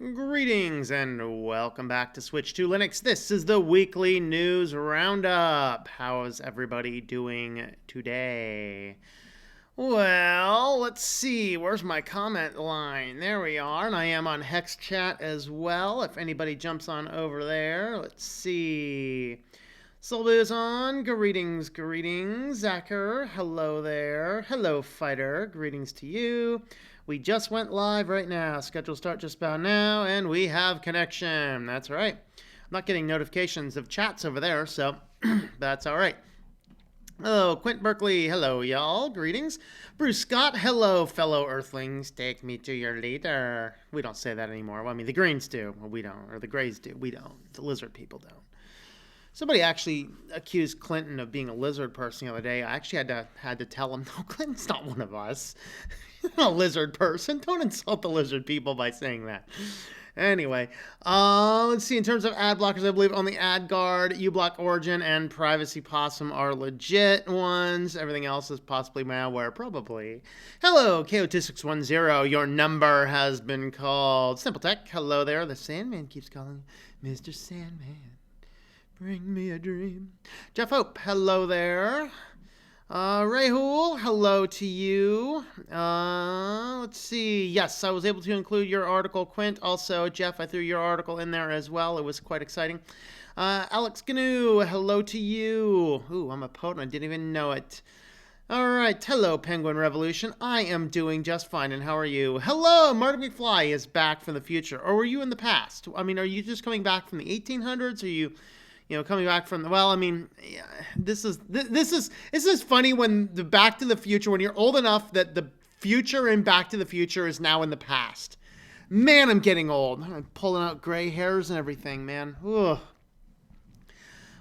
Greetings and welcome back to Switch to Linux. This is the weekly news roundup. How is everybody doing today? Well, let's see. Where's my comment line? There we are. And I am on Hex Chat as well. If anybody jumps on over there, let's see. Soldu is on. Greetings. Zacher, hello there. Hello, Fighter. Greetings to you. We just went live right now. Schedule start just about now, and we have connection. That's right. I'm not getting notifications of chats over there, so that's all right. Hello, Quint Berkeley. Hello, y'all. Greetings. Bruce Scott. Hello, fellow Earthlings. Take me to your leader. We don't say that anymore. Well, I mean, the Greens do. Well, we don't. Or the Grays do. We don't. The Lizard people don't. Somebody actually accused Clinton of being a lizard person the other day. I actually had to tell him, no, Clinton's not one of us. He's not a lizard person. Don't insult the lizard people by saying that. Anyway, let's see. In terms of ad blockers, I believe only AdGuard, uBlock Origin, and Privacy Possum are legit ones. Everything else is possibly malware, probably. Hello, KO2610. Your number has been called. Simple Tech, hello there. The Sandman keeps calling Mr. Sandman. Bring me a dream. Jeff Hope, hello there. Rahul, hello to you. Let's see. Yes, I was able to include your article, Quint. Also, Jeff, I threw your article in there as well. It was quite exciting. Alex Gnu, hello to you. Ooh, I'm a poet and I didn't even know it. All right. Hello, Penguin Revolution. I am doing just fine, and how are you? Hello, Marty McFly is back from the future. Or were you in the past? I mean, are you just coming back from the 1800s? Or are you coming back from well, I mean, yeah, this is funny when the Back to the Future, when you're old enough that the future in Back to the Future is now in the past. Man, I'm getting old. I'm pulling out gray hairs and everything, man. Ugh.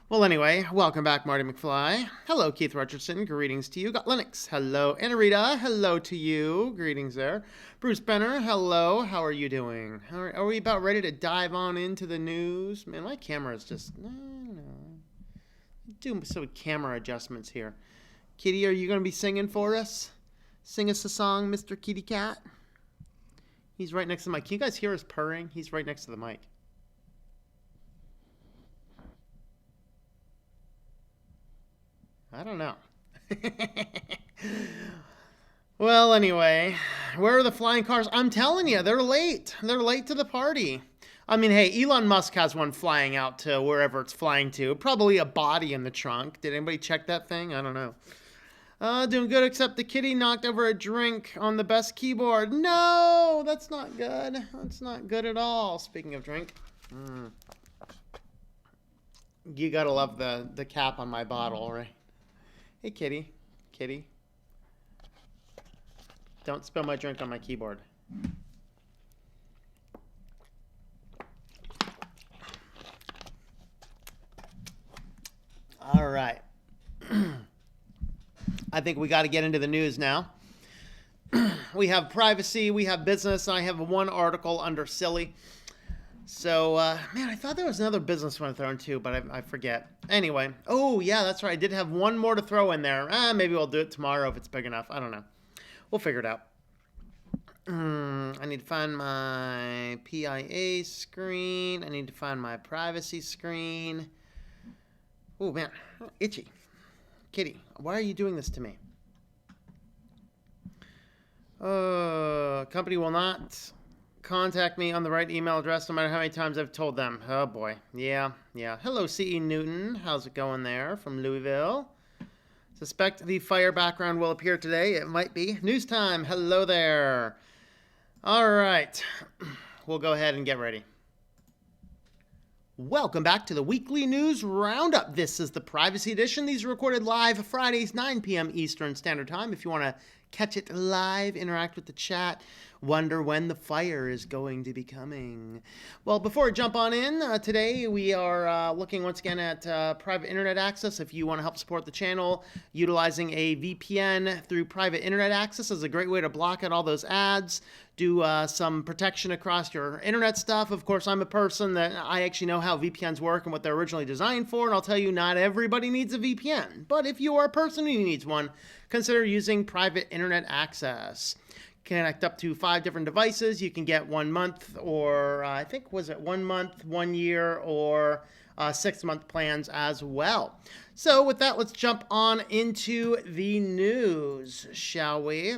Well, anyway, welcome back, Marty McFly. Hello, Keith Richardson. Greetings to you. Got Linux. Hello, Anarita. Hello to you. Greetings there. Bruce Benner. Hello. How are you doing? Are we about ready to dive on into the news? Man, my camera is just, I don't know. Do some camera adjustments here. Kitty, are you going to be singing for us? Sing us a song, Mr. Kitty Cat. He's right next to the mic. Can you guys hear us purring? He's right next to the mic. I don't know. Well, anyway, where are the flying cars? I'm telling you, they're late. They're late to the party. I mean, hey, Elon Musk has one flying out to wherever it's flying to. Probably a body in the trunk. Did anybody check that thing? I don't know. Doing good, except the kitty knocked over a drink on the best keyboard. No, that's not good. That's not good at all. Speaking of drink. You gotta love the cap on my bottle, right? Hey, kitty. Kitty. Don't spill my drink on my keyboard. All right. I think we got to get into the news now. We have privacy, we have business, and I have one article under silly. So, man, I thought there was another business one to throw in too, but I forget. Anyway, oh, yeah, that's right. I did have one more to throw in there. Maybe we'll do it tomorrow if it's big enough. I don't know. We'll figure it out. I need to find my PIA screen. I need to find my privacy screen. Oh, man, itchy. Kitty, why are you doing this to me? Company will not contact me on the right email address no matter how many times I've told them. Oh boy. Yeah. Hello, C.E. Newton. How's it going there from Louisville? Suspect the fire background will appear today. It might be. News time. Hello there. All right. We'll go ahead and get ready. Welcome back to the weekly news roundup. This is the privacy edition. These are recorded live Fridays, 9 p.m. Eastern Standard Time. If you want to catch it live, interact with the chat, wonder when the fire is going to be coming. Well, before we jump on in, today we are looking once again at private internet access. If you want to help support the channel, utilizing a VPN through private internet access is a great way to block out all those ads, do some protection across your internet stuff. Of course, I'm a person that I actually know how VPNs work and what they're originally designed for, and I'll tell you not everybody needs a VPN. But if you are a person who needs one, consider using private internet access. connect up to 5 different devices. You can get 1 month, or I think, was it 1 month, 1 year, or 6-month plans as well. So with that, let's jump on into the news, shall we?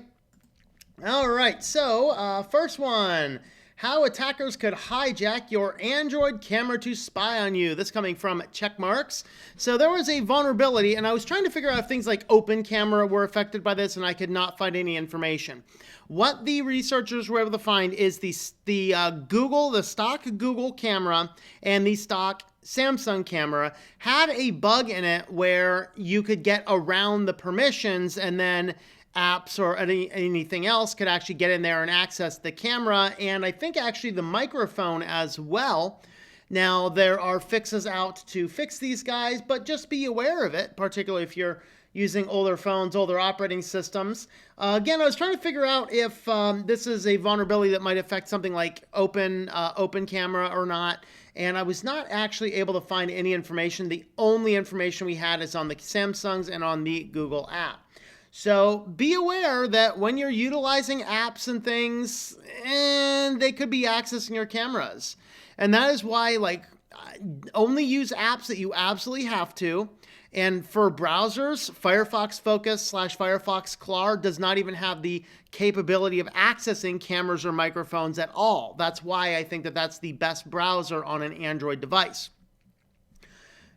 All right, so first one. How attackers could hijack your Android camera to spy on you. This coming from Checkmarks. So there was a vulnerability, and I was trying to figure out if things like Open Camera were affected by this, and I could not find any information. What the researchers were able to find is the stock Google camera and the stock Samsung camera had a bug in it where you could get around the permissions, and then apps or anything else could actually get in there and access the camera, and I think actually the microphone as well. Now, there are fixes out to fix these guys, but just be aware of it, particularly if you're using older phones, older operating systems. Again, I was trying to figure out if this is a vulnerability that might affect something like Open Camera or not, and I was not actually able to find any information. The only information we had is on the Samsungs and on the Google app. So be aware that when you're utilizing apps and things, and they could be accessing your cameras. And that is why, only use apps that you absolutely have to. And for browsers, Firefox Focus / Firefox Clar does not even have the capability of accessing cameras or microphones at all. That's why I think that that's the best browser on an Android device.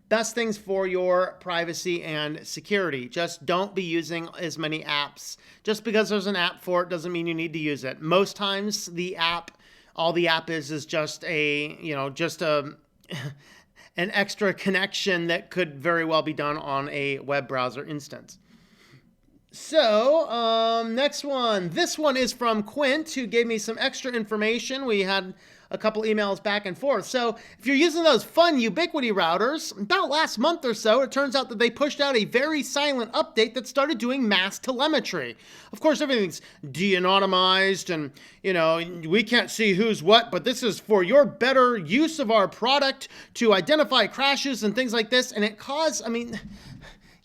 Best things for your privacy and security. Just don't be using as many apps. Just because there's an app for it doesn't mean you need to use it. Most times all the app is just an extra connection that could very well be done on a web browser instance. So, next one. This one is from Quint, who gave me some extra information. We had a couple emails back and forth. So if you're using those fun Ubiquiti routers, about last month or so, it turns out that they pushed out a very silent update that started doing mass telemetry. Of course, everything's de-anonymized and, we can't see who's what, but this is for your better use of our product to identify crashes and things like this. And it caused,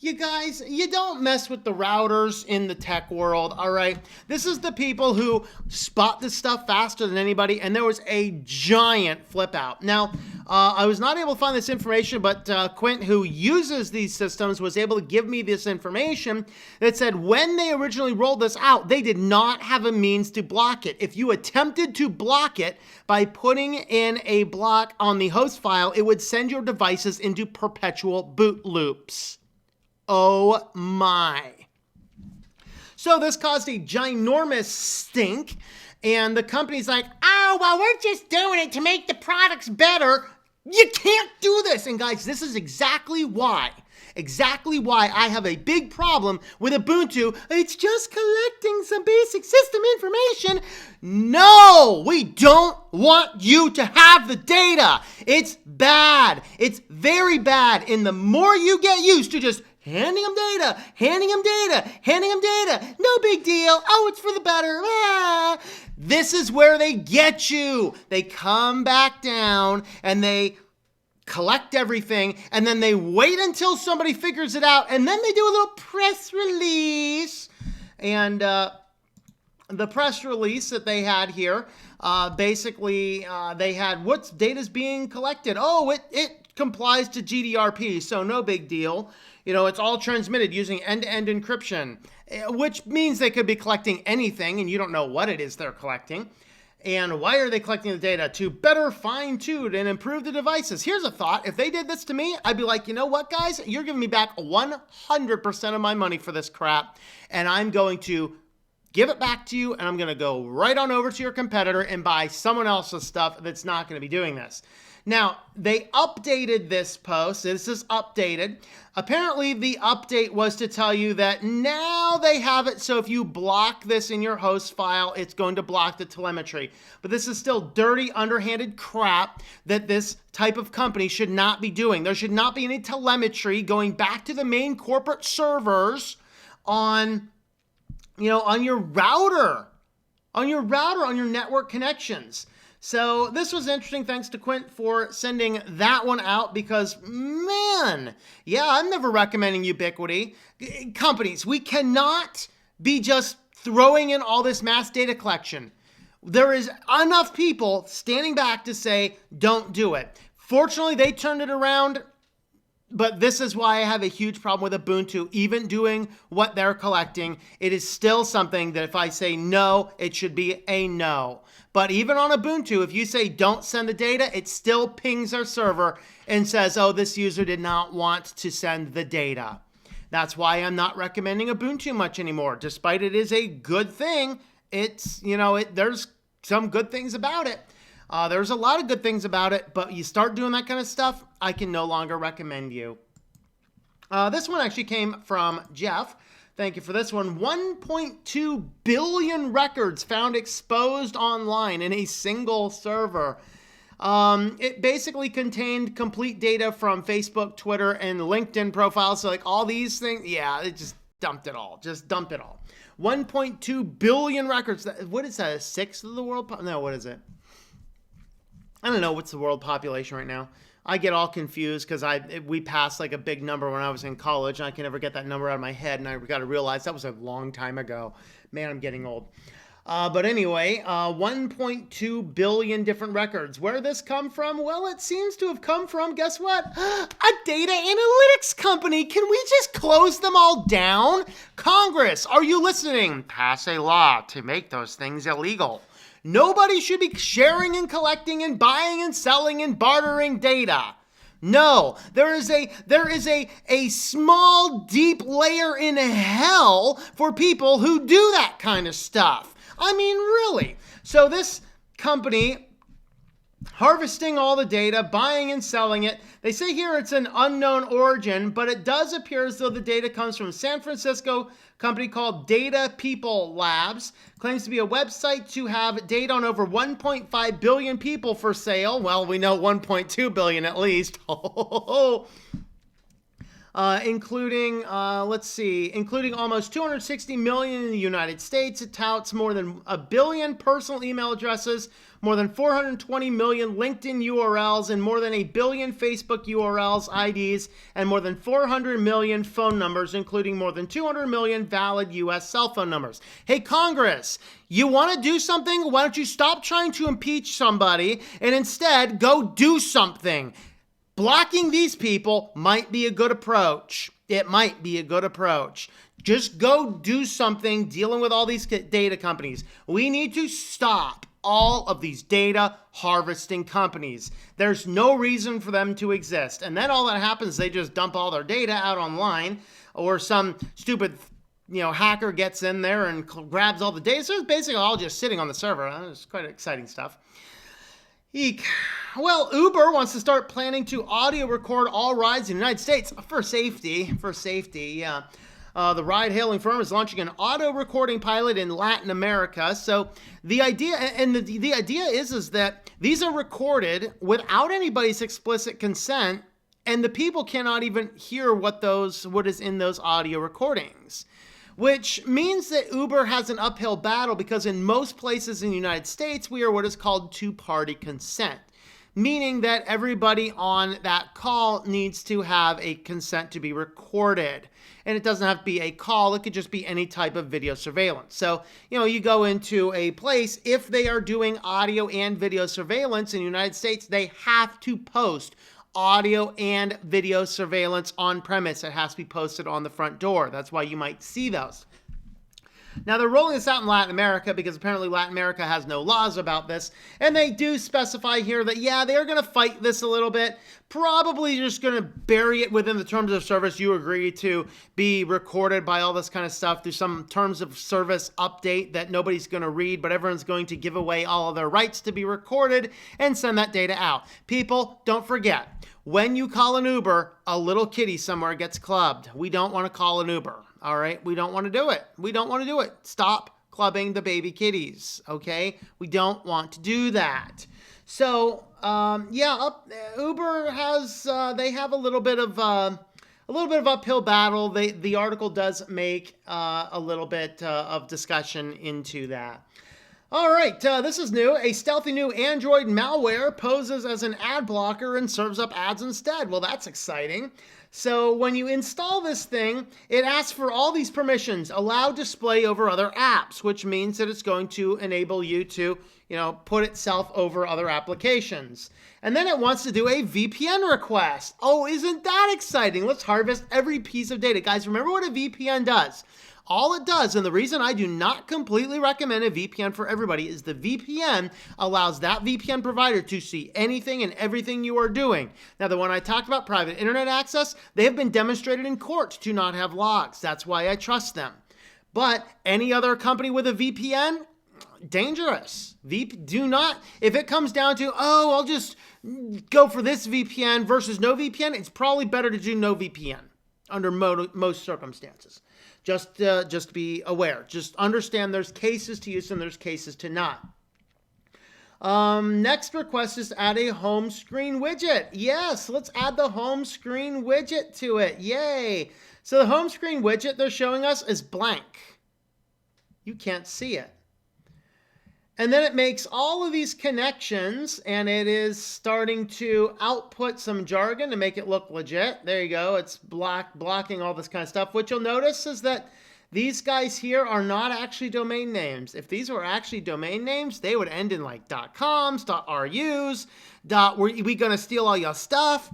you guys, you don't mess with the routers in the tech world, all right? This is the people who spot this stuff faster than anybody, and there was a giant flip out. Now, I was not able to find this information, but Quint, who uses these systems, was able to give me this information that said when they originally rolled this out, they did not have a means to block it. If you attempted to block it by putting in a block on the host file, it would send your devices into perpetual boot loops. Oh my. So this caused a ginormous stink, and the company's like, oh, well, we're just doing it to make the products better. You can't do this. And guys, this is exactly why I have a big problem with Ubuntu. It's just collecting some basic system information. No, we don't want you to have the data. It's bad. It's very bad. And the more you get used to just handing them data, no big deal. Oh, it's for the better. This is where they get you. They come back down and they collect everything, and then they wait until somebody figures it out, and then they do a little press release. And the press release that they had here, basically they had what's data's being collected. Oh, it complies to GDPR, so no big deal. It's all transmitted using end-to-end encryption, which means they could be collecting anything, and you don't know what it is they're collecting. And why are they collecting the data? To better fine-tune and improve the devices. Here's a thought. If they did this to me, I'd be like, you know what, guys? You're giving me back 100% of my money for this crap, and I'm going to give it back to you, and I'm going to go right on over to your competitor and buy someone else's stuff that's not going to be doing this. Now, they updated this post. This is updated. Apparently, the update was to tell you that now they have it, so if you block this in your host file, it's going to block the telemetry. But this is still dirty, underhanded crap that this type of company should not be doing. There should not be any telemetry going back to the main corporate servers on your router, on your network connections. So this was interesting. Thanks to Quint for sending that one out because, man, yeah, I'm never recommending Ubiquiti. Companies, we cannot be just throwing in all this mass data collection. There is enough people standing back to say, don't do it. Fortunately, they turned it around, but this is why I have a huge problem with Ubuntu, even doing what they're collecting. It is still something that if I say no, it should be a no. But even on Ubuntu, if you say don't send the data, it still pings our server and says, oh, this user did not want to send the data. That's why I'm not recommending Ubuntu much anymore. Despite it is a good thing, it's, there's some good things about it. There's a lot of good things about it, but you start doing that kind of stuff, I can no longer recommend you. This one actually came from Jeff. Thank you for this one. 1.2 billion records found exposed online in a single server. It basically contained complete data from Facebook, Twitter, and LinkedIn profiles. So like all these things, yeah, it just dumped it all. Just dump it all. 1.2 billion records. What is that, a sixth of the world? No, what is it? I don't know what's the world population right now. I get all confused because we passed like a big number when I was in college, and I can never get that number out of my head, and I got to realize that was a long time ago. Man, I'm getting old. But anyway, 1.2 billion different records. Where did this come from? Well, it seems to have come from, guess what? A data analytics company. Can we just close them all down? Congress, are you listening? Pass a law to make those things illegal. Nobody should be sharing and collecting and buying and selling and bartering data. No, there is a small, deep layer in hell for people who do that kind of stuff. I mean, really. So this company harvesting all the data, buying and selling it. They say here it's an unknown origin, but it does appear as though the data comes from San Francisco company called Data People Labs. Claims to be a website to have data on over 1.5 billion people for sale. Well, we know 1.2 billion at least. Including almost 260 million in the United States. It touts more than 1 billion personal email addresses, more than 420 million LinkedIn URLs, and more than 1 billion Facebook URLs, IDs, and more than 400 million phone numbers, including more than 200 million valid U.S. cell phone numbers. Hey, Congress, you want to do something? Why don't you stop trying to impeach somebody and instead go do something? Blocking these people might be a good approach. It might be a good approach. Just go do something dealing with all these data companies. We need to stop all of these data harvesting companies. There's no reason for them to exist. And then all that happens, they just dump all their data out online, or some stupid hacker gets in there and grabs all the data. So it's basically all just sitting on the server. It's quite exciting stuff. Eek. Well, Uber wants to start planning to audio record all rides in the United States for safety. Yeah. The ride-hailing firm is launching an auto recording pilot in Latin America. So the idea, the idea is that these are recorded without anybody's explicit consent, and the people cannot even hear what is in those audio recordings. Which means that Uber has an uphill battle because in most places in the United States, we are what is called two-party consent, meaning that everybody on that call needs to have a consent to be recorded. And it doesn't have to be a call. It could just be any type of video surveillance. So, you go into a place, if they are doing audio and video surveillance in the United States, they have to post audio and video surveillance on premise. It has to be posted on the front door. That's why you might see those. Now, they're rolling this out in Latin America because apparently Latin America has no laws about this. And they do specify here that, yeah, they're going to fight this a little bit. Probably just going to bury it within the terms of service. You agree to be recorded by all this kind of stuff through some terms of service update that nobody's going to read, but everyone's going to give away all of their rights to be recorded and send that data out. People, don't forget, when you call an Uber, a little kitty somewhere gets clubbed. We don't want to call an Uber. All right, we don't want to do it. We don't want to do it. Stop clubbing the baby kitties, okay? We don't want to do that. So, Uber has, they have a little bit of uphill battle. The article does make a little bit of discussion into that. All right, this is new. A stealthy new Android malware poses as an ad blocker and serves up ads instead. Well, that's exciting. So when you install this thing, it asks for all these permissions. Allow display over other apps, which means that it's going to enable you to, put itself over other applications. And then it wants to do a VPN request. Oh, isn't that exciting? Let's harvest every piece of data. Guys, remember what a VPN does. All it does, and the reason I do not completely recommend a VPN for everybody, is the VPN allows that VPN provider to see anything and everything you are doing. Now, the one I talked about, private internet access, they have been demonstrated in court to not have logs. That's why I trust them. But any other company with a VPN, dangerous. Do not, if it comes down to, I'll just go for this VPN versus no VPN, it's probably better to do no VPN under most circumstances. Just be aware. Just understand there's cases to use and there's cases to not. Next request is to add a home screen widget. Yes, let's add the home screen widget to it. Yay. So the home screen widget they're showing us is blank. You can't see it. And then it makes all of these connections, and it is starting to output some jargon to make it look legit. There you go. It's blocking all this kind of stuff. What you'll notice is that these guys here are not actually domain names. If these were actually domain names, they would end in like .coms, .rus, we gonna steal all your stuff,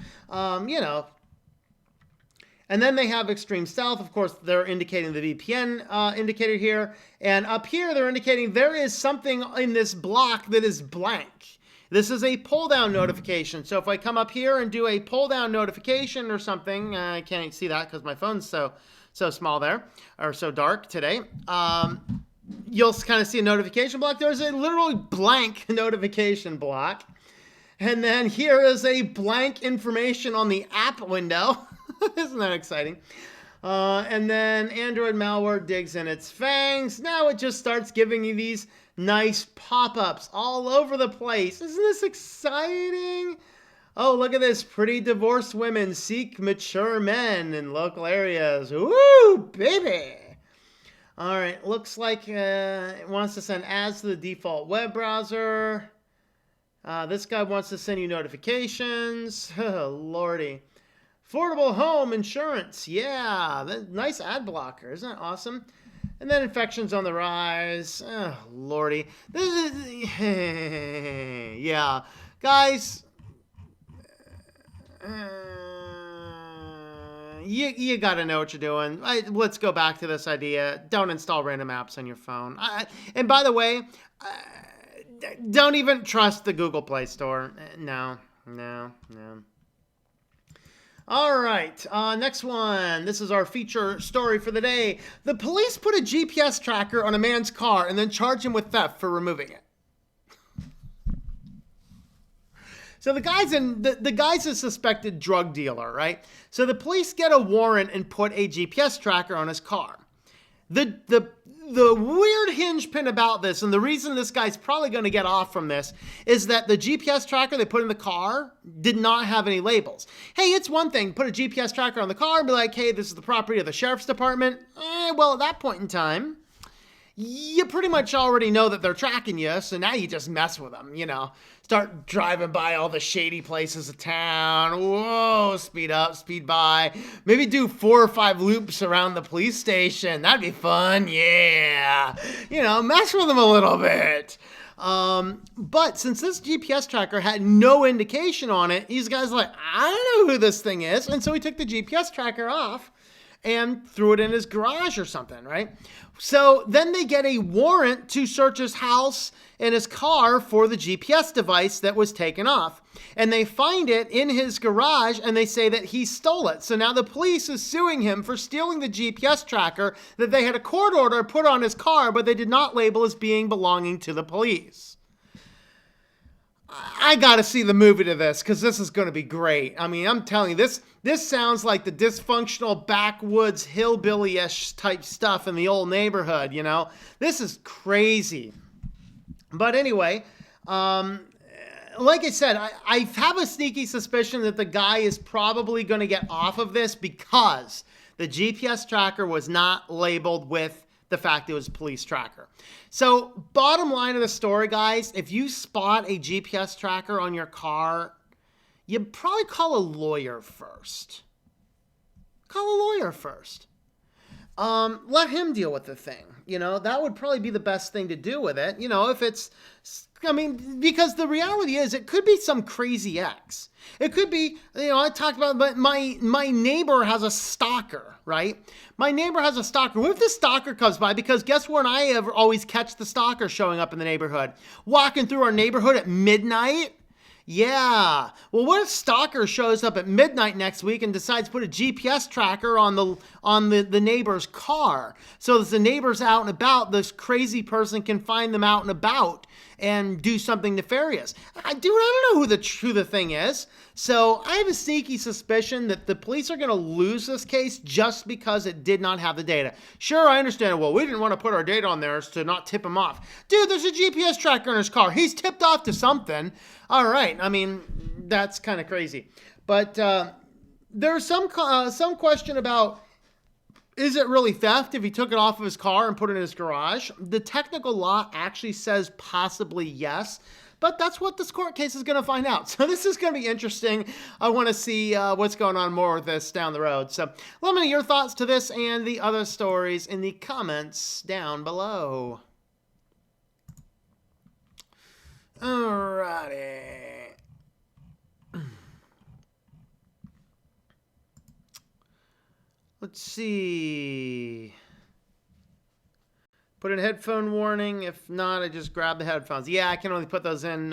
And then they have extreme south. Of course, they're indicating the VPN indicator here. And up here, they're indicating there is something in this block that is blank. This is a pull-down notification. So if I come up here and do a pull-down notification or something, I can't see that because my phone's so small there, or so dark today. You'll kind of see a notification block. There's a literally blank notification block. And then here is a blank information on the app window. Isn't that exciting? And then Android malware digs in its fangs. Now it just starts giving you these nice pop-ups all over the place. Isn't this exciting? Oh, look at this. Pretty divorced women seek mature men in local areas. Woo, baby. All right. Looks like it wants to send ads to the default web browser. This guy wants to send you notifications. Oh, Lordy. Affordable home insurance. Yeah, nice ad blocker. Isn't that awesome? And then infections on the rise. Oh, Lordy. This is, yeah. Guys, you got to know what you're doing. Let's go back to this idea. Don't install random apps on your phone. And by the way, don't even trust the Google Play Store. No. All right, next one. This is our feature story for the day. The police put a GPS tracker on a man's car and then charged him with theft for removing it. So the guy's a suspected drug dealer, right? So the police get a warrant and put a GPS tracker on his car. The weird hinge pin about this, and the reason this guy's probably going to get off from this, is that the GPS tracker they put in the car did not have any labels. Hey, it's one thing, put a GPS tracker on the car and be like, hey, this is the property of the sheriff's department. Well, at that point in time, you pretty much already know that they're tracking you, so now you just mess with them, Start driving by all the shady places of town. Whoa, speed up, speed by. Maybe do 4 or 5 loops around the police station. That'd be fun, yeah. Mess with them a little bit. But since this GPS tracker had no indication on it, these guys are like, I don't know who this thing is. And so he took the GPS tracker off and threw it in his garage or something, right? So then they get a warrant to search his house and his car for the GPS device that was taken off. And they find it in his garage and they say that he stole it. So now the police is suing him for stealing the GPS tracker that they had a court order put on his car, but they did not label as being belonging to the police. I got to see the movie to this because this is going to be great. I mean, I'm telling you, this sounds like the dysfunctional backwoods hillbilly-ish type stuff in the old neighborhood, This is crazy. But anyway, like I said, I have a sneaky suspicion that the guy is probably going to get off of this because the GPS tracker was not labeled with the fact it was a police tracker. So bottom line of the story, guys, if you spot a GPS tracker on your car, you'd probably call a lawyer first. Call a lawyer first. Let him deal with the thing. That would probably be the best thing to do with it. If it's, because the reality is it could be some crazy ex. It could be, I talked about, but my neighbor has a stalker, right? My neighbor has a stalker. What if the stalker comes by? Because guess when I always catch the stalker showing up in the neighborhood? Walking through our neighborhood at midnight? Yeah. Well, what if stalker shows up at midnight next week and decides to put a GPS tracker on the neighbor's car, so as the neighbor's out and about, this crazy person can find them out and about and do something nefarious? I don't know who the thing is. So I have a sneaky suspicion that the police are going to lose this case just because it did not have the data. Sure, I understand. Well, we didn't want to put our data on there to not tip him off. Dude, there's a GPS tracker in his car. He's tipped off to something. All right. That's kind of crazy. But there's some question about, is it really theft if he took it off of his car and put it in his garage? The technical law actually says possibly yes, but that's what this court case is going to find out. So this is going to be interesting. I want to see what's going on more with this down the road. So let me know your thoughts to this and the other stories in the comments down below. Alrighty. Let's see. Put in headphone warning. If not, I just grab the headphones. Yeah, I can only put those in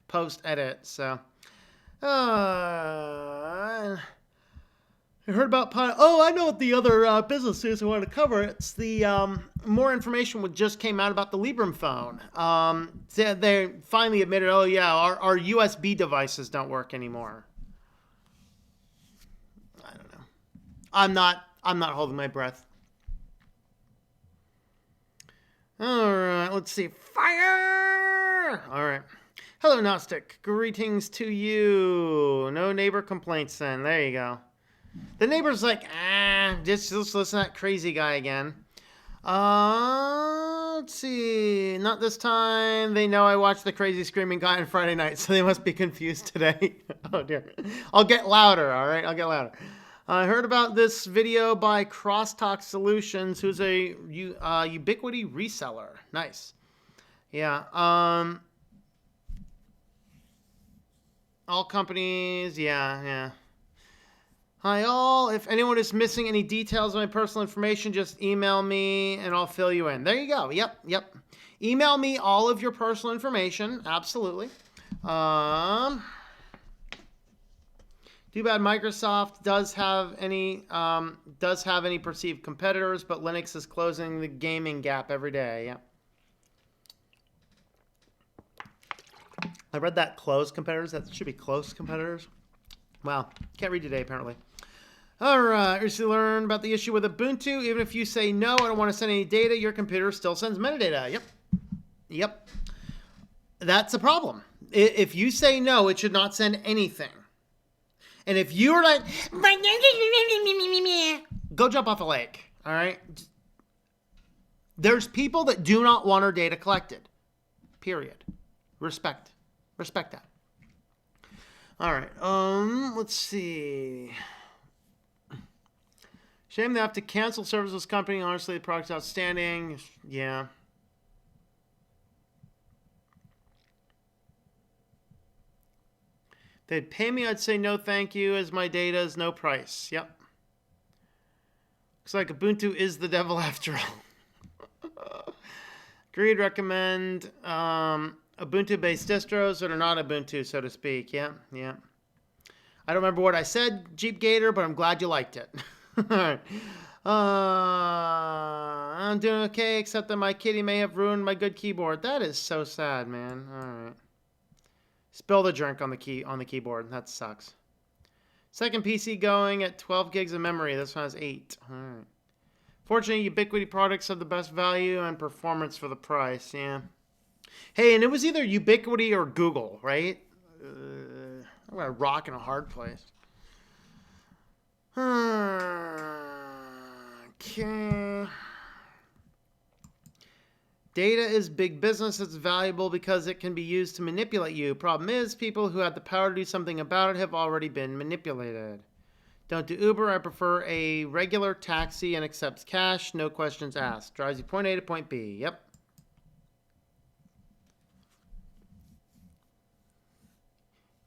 post-edit. So, I heard about I know what the other business is I wanted to cover. It's the more information just came out about the Librem phone. They finally admitted, oh yeah, our USB devices don't work anymore. I don't know. I'm not holding my breath. All right, let's see. Fire! All right. Hello, Gnostic. Greetings to you. No neighbor complaints then. There you go. The neighbor's like, just listen to that crazy guy again. Let's see. Not this time. They know I watched the crazy screaming guy on Friday night, so they must be confused today. Oh, dear. I'll get louder, all right? I'll get louder. I heard about this video by Crosstalk Solutions, who's a Ubiquity reseller. Nice. Yeah. All companies. Yeah. Hi, all. If anyone is missing any details of my personal information, just email me and I'll fill you in. There you go. Yep. Email me all of your personal information. Absolutely. Too bad Microsoft does have any perceived competitors, but Linux is closing the gaming gap every day. Yeah. I read that close competitors. That should be close competitors. Wow. Can't read today, apparently. All right. Recently learned about the issue with Ubuntu. Even if you say, no, I don't want to send any data, your computer still sends metadata. Yep. That's a problem. If you say no, it should not send anything. And if you're like, go jump off a lake, all right? There's people that do not want our data collected, period. Respect that. All right, let's see. Shame they have to cancel service with this company. Honestly, the product's outstanding. Yeah. If they'd pay me, I'd say no thank you, as my data is no price. Yep. Looks like Ubuntu is the devil after all. Agreed, recommend Ubuntu-based distros that are not Ubuntu, so to speak. Yeah. I don't remember what I said, Jeep Gator, but I'm glad you liked it. All right. I'm doing okay, except that my kitty may have ruined my good keyboard. That is so sad, man. All right. Spill the drink on the keyboard. That sucks. Second PC going at 12 gigs of memory. This one has 8. All right. Fortunately, Ubiquity products have the best value and performance for the price. Yeah. Hey, and it was either Ubiquity or Google, right? I'm going to rock in a hard place. Okay. Data is big business. It's valuable because it can be used to manipulate you. Problem is, people who have the power to do something about it have already been manipulated. Don't do Uber. I prefer a regular taxi and accepts cash. No questions asked. Drives you point A to point B. Yep.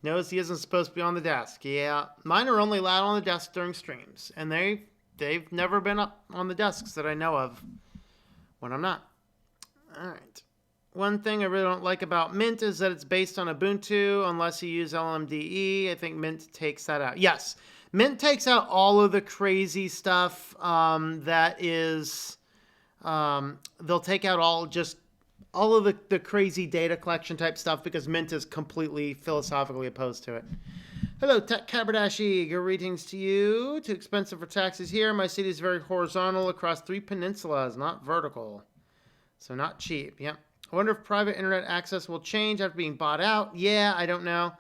Knows he isn't supposed to be on the desk. Yeah. Mine are only allowed on the desk during streams. And they've never been up on the desks that I know of when I'm not. All right. One thing I really don't like about Mint is that it's based on Ubuntu unless you use LMDE. I think Mint takes that out. Yes, Mint takes out all of the crazy stuff that is, they'll take out all of the crazy data collection type stuff because Mint is completely philosophically opposed to it. Hello, Tech Kabardashi. Greetings to you. Too expensive for taxis here. My city is very horizontal across 3 peninsulas, not vertical. So not cheap. Yep. I wonder if private internet access will change after being bought out. Yeah, I don't know.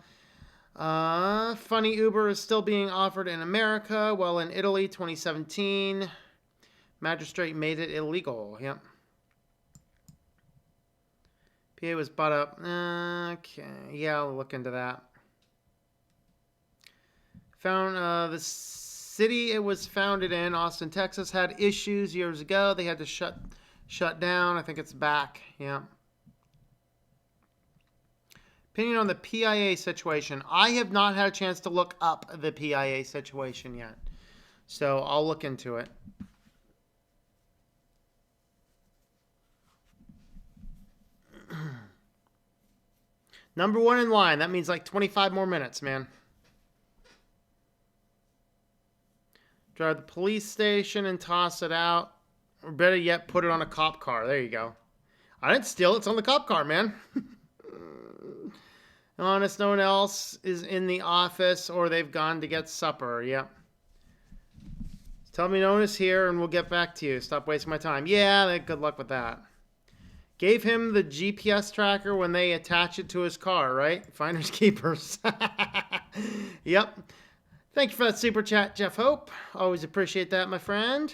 Funny Uber is still being offered in America, while in Italy, 2017, magistrate made it illegal. Yep. PA was bought up. Okay. Yeah, I'll look into that. Found the city it was founded in, Austin, Texas, had issues years ago. They had to shut down. I think it's back. Yeah. Opinion on the PIA situation. I have not had a chance to look up the PIA situation yet. So I'll look into it. Number 1 in line. That means like 25 more minutes, man. Drive to the police station and toss it out. Or better yet, put it on a cop car. There you go. I didn't steal it. It's on the cop car, man. Honest, no one else is in the office or they've gone to get supper. Yep. Tell me no one is here and we'll get back to you. Stop wasting my time. Yeah, good luck with that. Gave him the GPS tracker when they attach it to his car, right? Finders keepers. Yep. Thank you for that super chat, Jeff Hope. Always appreciate that, my friend.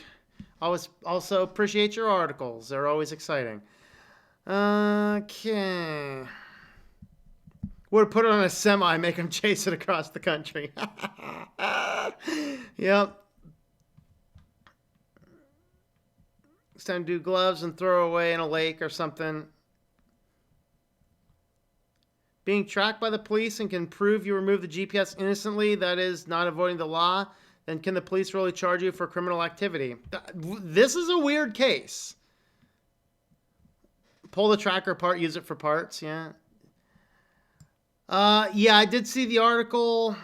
Always also appreciate your articles. They're always exciting. Okay. Would have put it on a semi, make him chase it across the country. Yep. It's time to do gloves and throw away in a lake or something. Being tracked by the police and can prove you removed the GPS innocently, that is not avoiding the law, then can the police really charge you for criminal activity? This is a weird case. Pull the tracker apart, use it for parts, yeah. Yeah, I did see the article.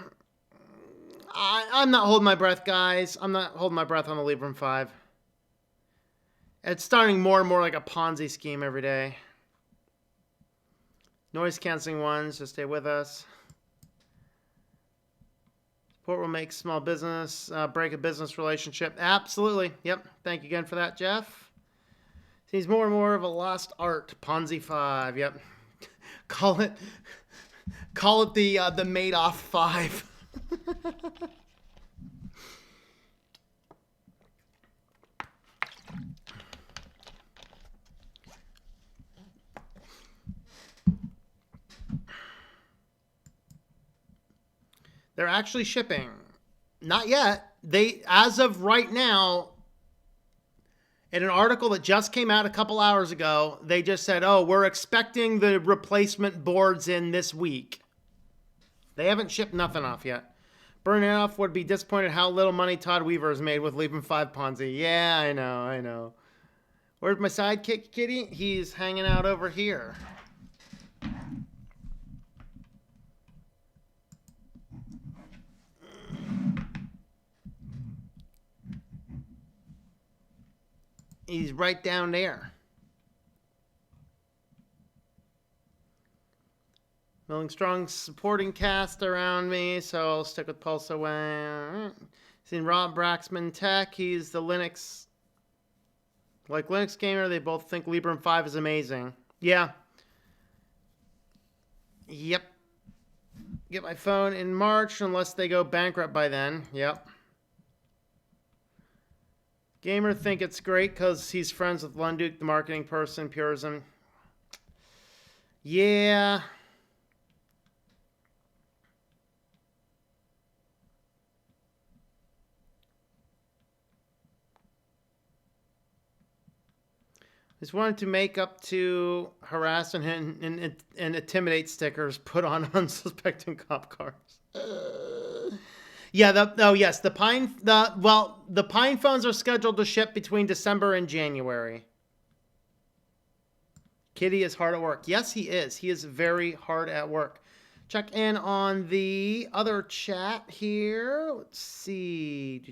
I'm not holding my breath, guys. I'm not holding my breath on the Librem 5. It's starting more and more like a Ponzi scheme every day. Noise canceling ones, just stay with us. Support will make small business, break a business relationship. Absolutely. Yep. Thank you again for that, Jeff. Seems more and more of a lost art. Ponzi 5. Yep. Call it the Madoff 5. They're actually shipping. Not yet. As of right now, in an article that just came out a couple hours ago, they just said, oh, we're expecting the replacement boards in this week. They haven't shipped nothing off yet. Burnoff would be disappointed how little money Todd Weaver has made with Librem 5 Ponzi. Yeah, I know. Where's my sidekick, Kitty? He's hanging out over here. He's right down there. Building strong supporting cast around me, so I'll stick with Pulse Away. Seen Rob Braxman Tech. He's the Linux gamer. They both think Librem 5 is amazing. Yeah. Yep. Get my phone in March unless they go bankrupt by then. Yep. Gamer think it's great because he's friends with Lunduk, the marketing person, Purism. Yeah. Just wanted to make up to harass and intimidate stickers put on unsuspecting cop cars. Yeah, the Pine phones are scheduled to ship between December and January. Kitty is hard at work. Yes, he is. He is very hard at work. Check in on the other chat here. Let's see.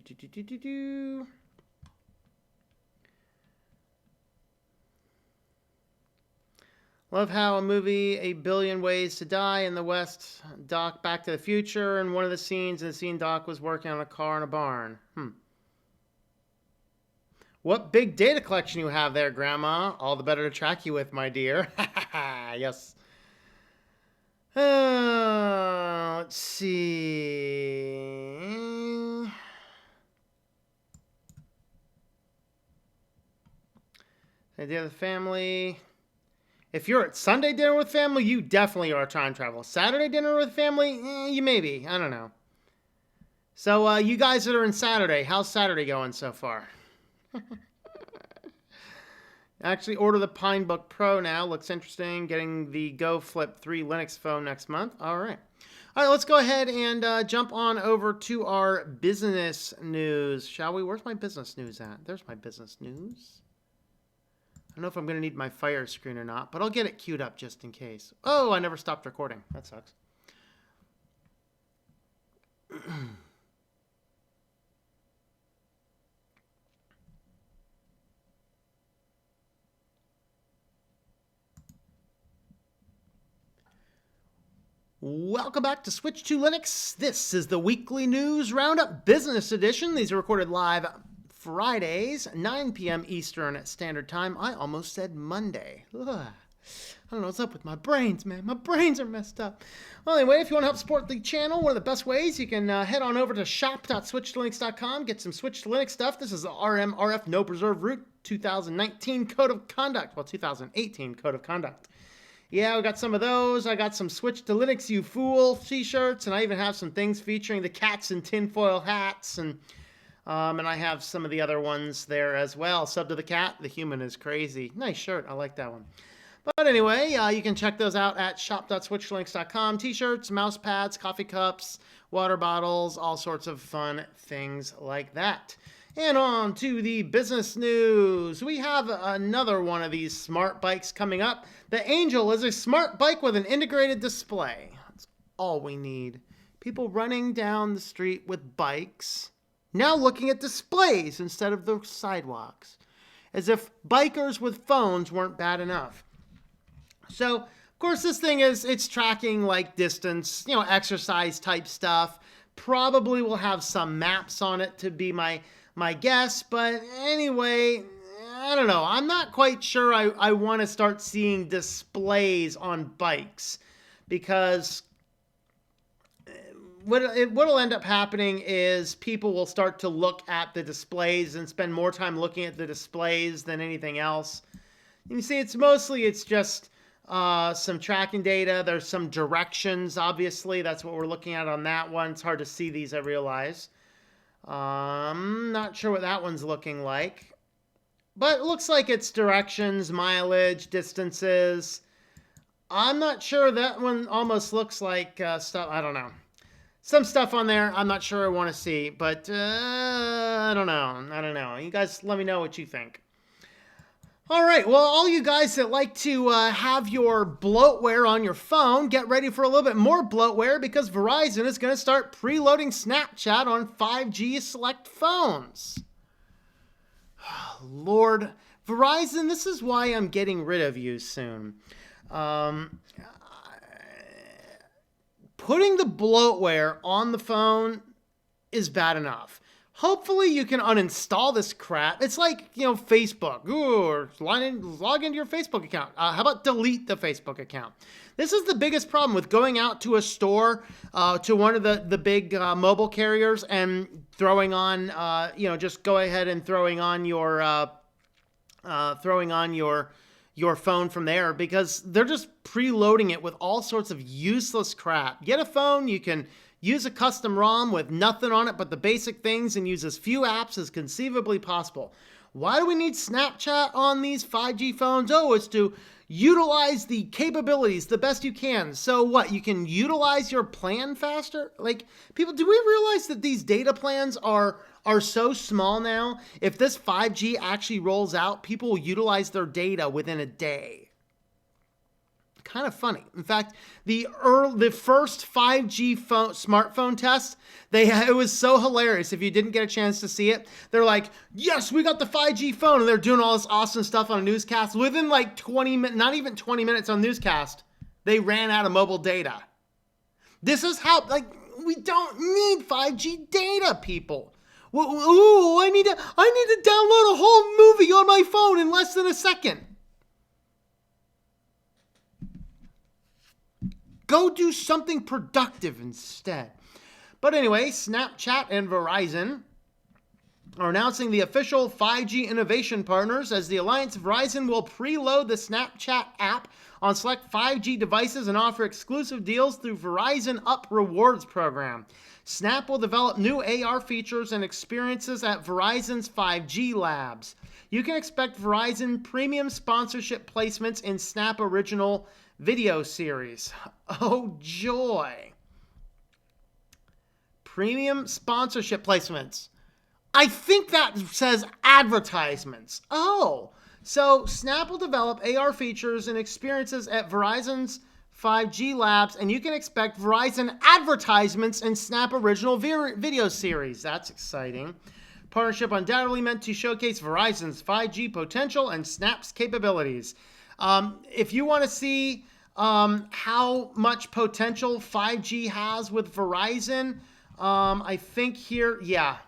Love how a movie, A Billion Ways to Die in the West, Doc Back to the Future, and one of the scenes in the scene Doc was working on a car in a barn. What big data collection you have there, Grandma. All the better to track you with, my dear. Yes. Let's see. Idea of the family. If you're at Sunday dinner with family, you definitely are time travel. Saturday dinner with family, you maybe. I don't know. So you guys that are in Saturday, how's Saturday going so far? Actually order the Pinebook Pro now. Looks interesting. Getting the Go Flip 3 Linux phone next month. All right. All right, let's go ahead and jump on over to our business news, shall we? Where's my business news at? There's my business news. I don't know if I'm going to need my fire screen or not, but I'll get it queued up just in case. Oh, I never stopped recording. That sucks. Welcome back to Switch to Linux. This is the weekly news roundup business edition. These are recorded live Fridays, 9 p.m. Eastern Standard Time. I almost said Monday. Ugh. I don't know what's up with my brains, man. My brains are messed up. Well, anyway, if you want to help support the channel, one of the best ways, you can head on over to shop.switchedtolinux.com, get some Switch to Linux stuff. This is the RMRF No Preserve Root 2019 Code of Conduct. Well, 2018 Code of Conduct. Yeah, we got some of those. I got some Switch to Linux, you fool t-shirts, and I even have some things featuring the cats in tinfoil hats, and I have some of the other ones there as well. Sub to the cat, the human is crazy. Nice shirt. I like that one. But anyway, you can check those out at shop.switchedtolinux.com. T-shirts, mouse pads, coffee cups, water bottles, all sorts of fun things like that. And on to the business news. We have another one of these smart bikes coming up. The Angel is a smart bike with an integrated display. That's all we need. People running down the street with bikes, now looking at displays instead of the sidewalks. As if bikers with phones weren't bad enough. So, of course, this thing it's tracking like distance, exercise type stuff. Probably will have some maps on it to be my guess, but anyway, I don't know. I'm not quite sure I want to start seeing displays on bikes, because what'll end up happening is people will start to look at the displays and spend more time looking at the displays than anything else. You see, it's just some tracking data. There's some directions, obviously. That's what we're looking at on that one. It's hard to see these, I realize. Not sure what that one's looking like. But it looks like it's directions, mileage, distances. I'm not sure. That one almost looks like stuff. I don't know. Some stuff on there I'm not sure I want to see. But I don't know. You guys let me know what you think. All right, well, all you guys that like to have your bloatware on your phone, get ready for a little bit more bloatware, because Verizon is going to start preloading Snapchat on 5G select phones. Lord, Verizon, this is why I'm getting rid of you soon. Putting the bloatware on the phone is bad enough. Hopefully you can uninstall this crap. It's like, Facebook. Ooh, or log into your Facebook account. How about delete the Facebook account? This is the biggest problem with going out to a store, to one of the big mobile carriers, and throwing on, just go ahead and throwing on your phone from there, because they're just preloading it with all sorts of useless crap. Get a phone, you can use a custom ROM with nothing on it but the basic things, and use as few apps as conceivably possible. Why do we need Snapchat on these 5G phones? Oh, it's to utilize the capabilities the best you can. So what? You can utilize your plan faster? Like, people, do we realize that these data plans are so small now? If this 5G actually rolls out, people will utilize their data within a day. Kind of funny. In fact, the first 5G smartphone test, it was so hilarious. If you didn't get a chance to see it, they're like, yes, we got the 5G phone. And they're doing all this awesome stuff on a newscast. Within like 20 minutes, not even 20 minutes on newscast, they ran out of mobile data. This is how, like, we don't need 5G data, people. Ooh, I need to download a whole movie on my phone in less than a second. Go do something productive instead. But anyway, Snapchat and Verizon are announcing the official 5G innovation partners as the alliance. Verizon will preload the Snapchat app on select 5G devices and offer exclusive deals through Verizon Up Rewards program. Snap will develop new AR features and experiences at Verizon's 5G labs. You can expect Verizon premium sponsorship placements in Snap Original video series. Oh, joy. Premium sponsorship placements. I think that says advertisements. Oh, so Snap will develop AR features and experiences at Verizon's 5G labs, and you can expect Verizon advertisements in Snap Original video series. That's exciting. Partnership undoubtedly meant to showcase Verizon's 5G potential and Snap's capabilities. If you want to see how much potential 5G has with Verizon, I think here, yeah,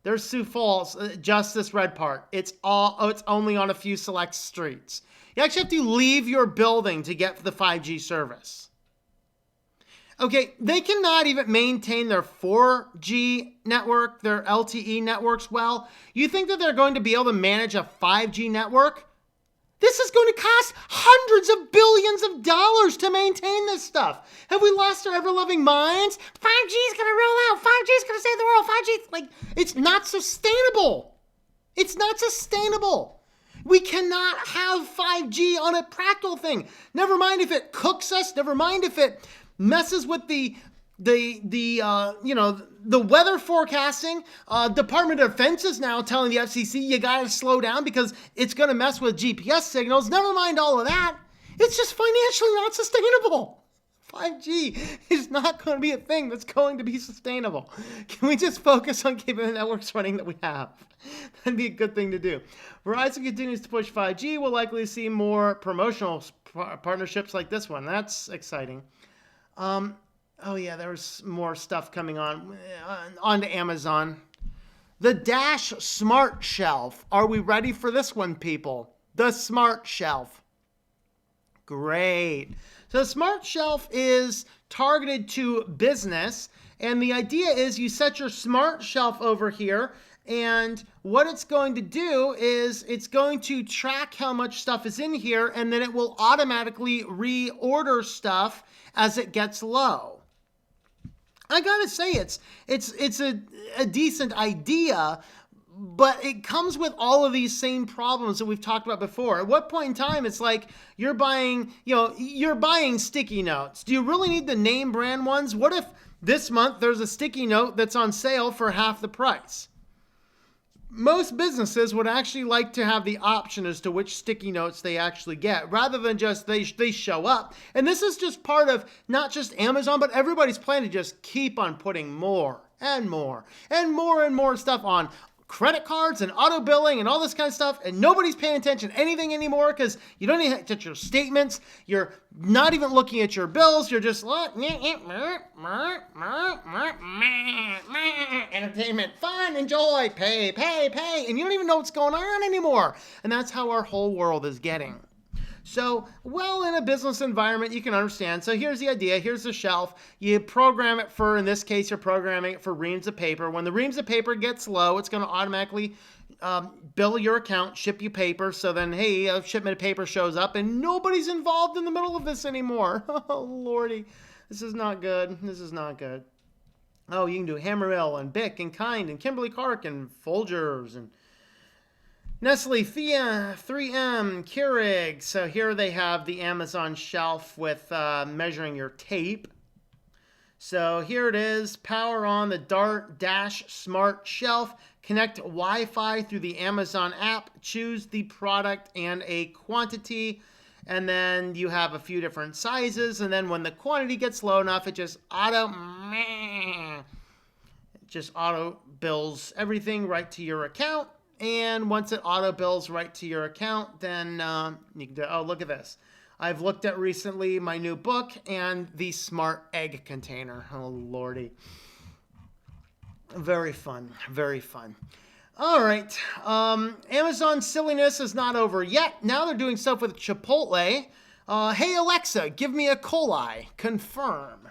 there's Sioux Falls, just this red part. It's only on a few select streets. You actually have to leave your building to get the 5G service. Okay, they cannot even maintain their 4G network, their LTE networks well. You think that they're going to be able to manage a 5G network? This is going to cost hundreds of billions of dollars to maintain this stuff. Have we lost our ever-loving minds? 5G is going to roll out. 5G is going to save the world. 5G, like, it's not sustainable. It's not sustainable. We cannot have 5G on a practical thing. Never mind if it cooks us. Never mind if it messes with the weather forecasting. Department of Defense is now telling the FCC you gotta slow down because it's gonna mess with GPS signals. Never mind all of that. It's just financially not sustainable. 5G is not going to be a thing that's going to be sustainable. Can we just focus on keeping the networks running that we have? That'd be a good thing to do. Verizon continues to push 5G. We'll likely see more promotional partnerships like this one. That's exciting. Oh yeah, there's more stuff coming on to Amazon. The Dash Smart Shelf. Are we ready for this one, people? The Smart Shelf. Great. So the Smart Shelf is targeted to business, and the idea is you set your Smart Shelf over here, and what it's going to do is it's going to track how much stuff is in here, and then it will automatically reorder stuff as it gets low. I gotta say, it's a decent idea, but it comes with all of these same problems that we've talked about before. At what point in time, it's like you're buying sticky notes. Do you really need the name brand ones? What if this month there's a sticky note that's on sale for half the price? Most businesses would actually like to have the option as to which sticky notes they actually get, rather than just they show up. And this is just part of not just Amazon, but everybody's plan to just keep on putting more and more and more and more stuff on credit cards and auto billing and all this kind of stuff, and nobody's paying attention to anything anymore because you don't even touch your statements. You're not even looking at your bills. You're just like entertainment, fun, enjoy, pay, and you don't even know what's going on anymore. And that's how our whole world is getting. So, well, in a business environment, you can understand. So here's the idea. Here's the shelf. You program it for, in this case, you're programming it for reams of paper. When the reams of paper gets low, it's going to automatically bill your account, ship you paper. So then, hey, a shipment of paper shows up and nobody's involved in the middle of this anymore. Oh, Lordy. This is not good. This is not good. Oh, you can do Hammermill and Bic and Kind and Kimberly-Clark and Folgers and Nestle, 3M, Keurig. So here they have the Amazon shelf with measuring your tape. So here it is, power on the Dart Dash Smart Shelf, connect Wi-Fi through the Amazon app, choose the product and a quantity, and then you have a few different sizes, and then when the quantity gets low enough, it just auto bills everything right to your account. And once it auto bills right to your account, then you can do, oh, look at this. I've looked at recently my new book and the smart egg container. Oh, Lordy. Very fun. Very fun. All right. Amazon silliness is not over yet. Now they're doing stuff with Chipotle. Hey, Alexa, give me a coli. Confirm.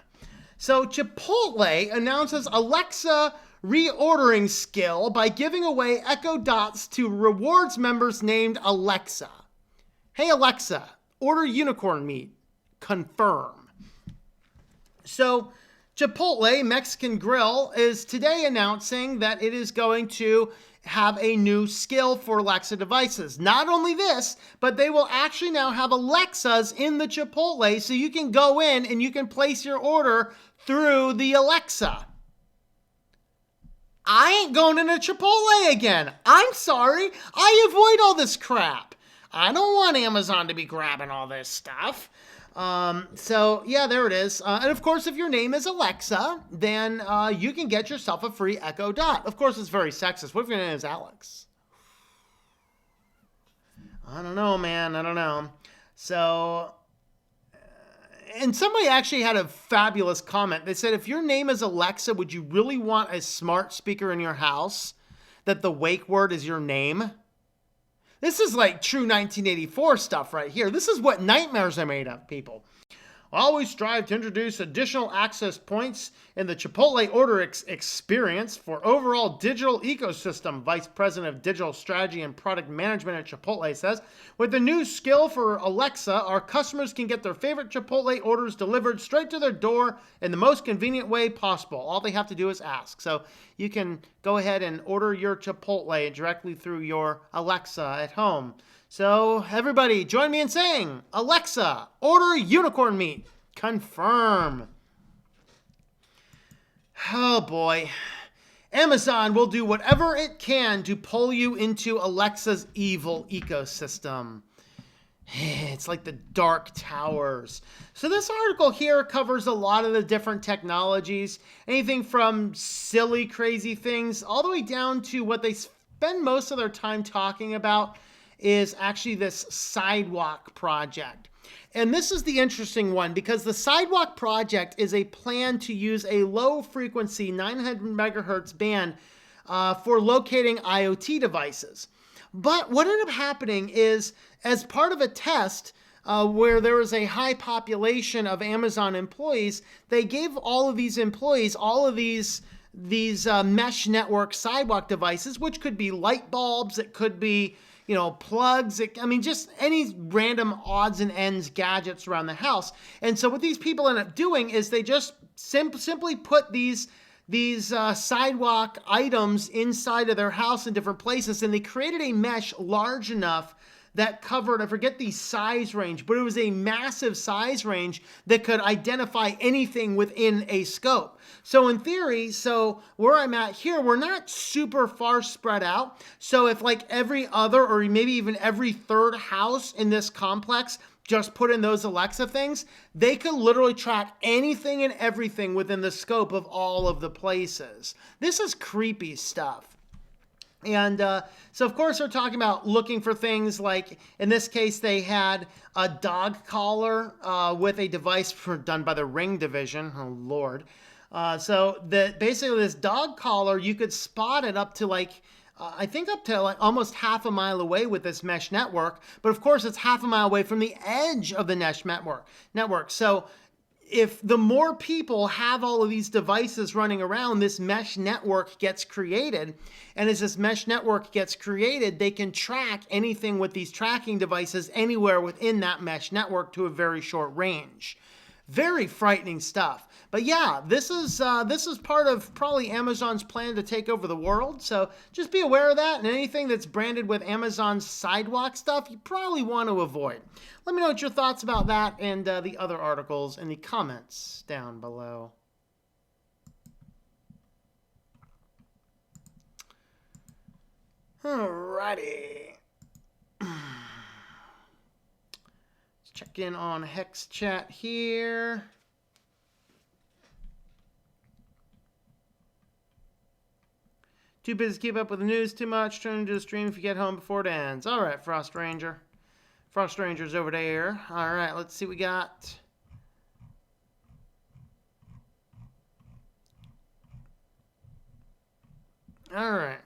So Chipotle announces Alexa reordering skill by giving away Echo Dots to rewards members named Alexa. Hey, Alexa, order unicorn meat. Confirm. So Chipotle Mexican Grill is today announcing that it is going to have a new skill for Alexa devices. Not only this, but they will actually now have Alexas in the Chipotle, so you can go in and you can place your order through the Alexa. I ain't going into Chipotle again. I'm sorry. I avoid all this crap. I don't want Amazon to be grabbing all this stuff. So yeah, there it is. And of course, if your name is Alexa, then you can get yourself a free Echo Dot. Of course, it's very sexist. What if your name is Alex? I don't know, man. I don't know. So, and somebody actually had a fabulous comment. They said, if your name is Alexa, would you really want a smart speaker in your house that the wake word is your name? This is like true 1984 stuff right here. This is what nightmares are made of, people. Always strive to introduce additional access points in the Chipotle order experience for overall digital ecosystem. Vice President of Digital Strategy and Product Management at Chipotle says, with the new skill for Alexa, our customers can get their favorite Chipotle orders delivered straight to their door in the most convenient way possible. All they have to do is ask. So you can go ahead and order your Chipotle directly through your Alexa at home. So everybody join me in saying, Alexa, order unicorn meat. Confirm. Oh boy. Amazon will do whatever it can to pull you into Alexa's evil ecosystem. It's like the Dark Towers. So this article here covers a lot of the different technologies, anything from silly, crazy things, all the way down to what they spend most of their time talking about is actually this sidewalk project. And this is the interesting one because the sidewalk project is a plan to use a low frequency 900 megahertz band for locating IoT devices. But what ended up happening is, as part of a test where there was a high population of Amazon employees, they gave all of these employees all of these mesh network sidewalk devices, which could be light bulbs, it could be plugs, just any random odds and ends gadgets around the house. And so what these people end up doing is they just simply put these sidewalk items inside of their house in different places, and they created a mesh large enough that covered, I forget the size range, but it was a massive size range that could identify anything within a scope. So in theory, where I'm at here, we're not super far spread out. So if like every other or maybe even every third house in this complex just put in those Alexa things, they could literally track anything and everything within the scope of all of the places. This is creepy stuff. And so, of course, we're talking about looking for things like, in this case, they had a dog collar with a device done by the Ring division. Oh, Lord. So basically this dog collar, you could spot it up to I think up to almost half a mile away with this mesh network. But, of course, it's half a mile away from the edge of the mesh network. So if the more people have all of these devices running around, this mesh network gets created. And as this mesh network gets created, they can track anything with these tracking devices anywhere within that mesh network to a very short range. Very frightening stuff. But yeah, this is part of probably Amazon's plan to take over the world. So just be aware of that. And anything that's branded with Amazon's sidewalk stuff, you probably want to avoid. Let me know what your thoughts about that and the other articles in the comments down below. Alrighty. Let's check in on Hex Chat here. Too busy to keep up with the news too much. Turn into the stream if you get home before it ends. All right, Frost Ranger. Frost Ranger's over there. All right, let's see what we got. All right.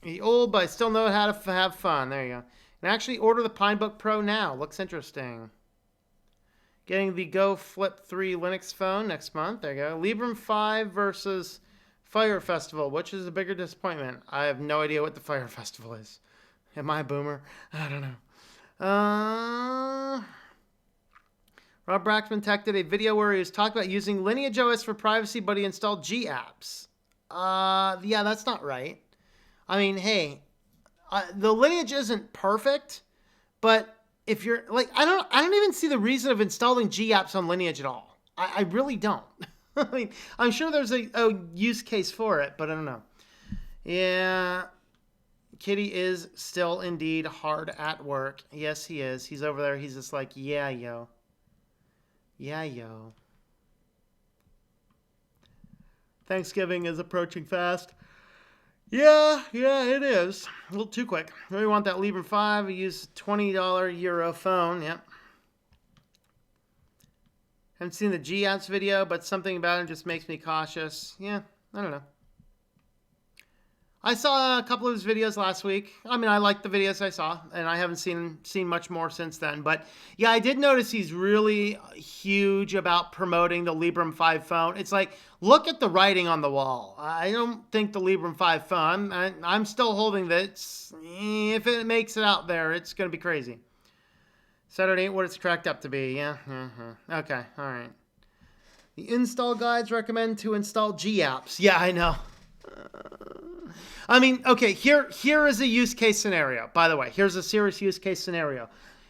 The old, but I still know how to have fun. There you go. And actually order the Pinebook Pro now. Looks interesting. Getting the Go Flip 3 Linux phone next month. There you go. Librem 5 versus Fire Festival. Which is a bigger disappointment? I have no idea what the Fire Festival is. Am I a boomer? I don't know. Rob Braxman Tech did a video where he was talking about using Lineage OS for privacy, but he installed G apps. Yeah, that's not right. I mean, hey, the Lineage isn't perfect, but if you're like, I don't even see the reason of installing G apps on Lineage at all. I really don't. I mean, I'm sure there's a use case for it, but I don't know. Yeah, Kitty is still indeed hard at work. Yes, he is. He's over there. He's just like, yeah, yo. Yeah, yo. Thanksgiving is approaching fast. Yeah, it is. A little too quick. Really want that Librem 5. We use $20 Euro phone. Yep. Haven't seen the G-Apps video, but something about it just makes me cautious. Yeah, I don't know. I saw a couple of his videos last week. I mean, I liked the videos I saw, and I haven't seen much more since then. But yeah, I did notice he's really huge about promoting the Librem 5 phone. It's like, look at the writing on the wall. I don't think the Librem 5 phone, I'm still holding this. If it makes it out there, it's going to be crazy. Saturday ain't what it's cracked up to be. Yeah. Okay, all right. The install guides recommend to install G-Apps. Yeah, I know. I mean, okay, here is a use case scenario. By the way, here's a serious use case scenario.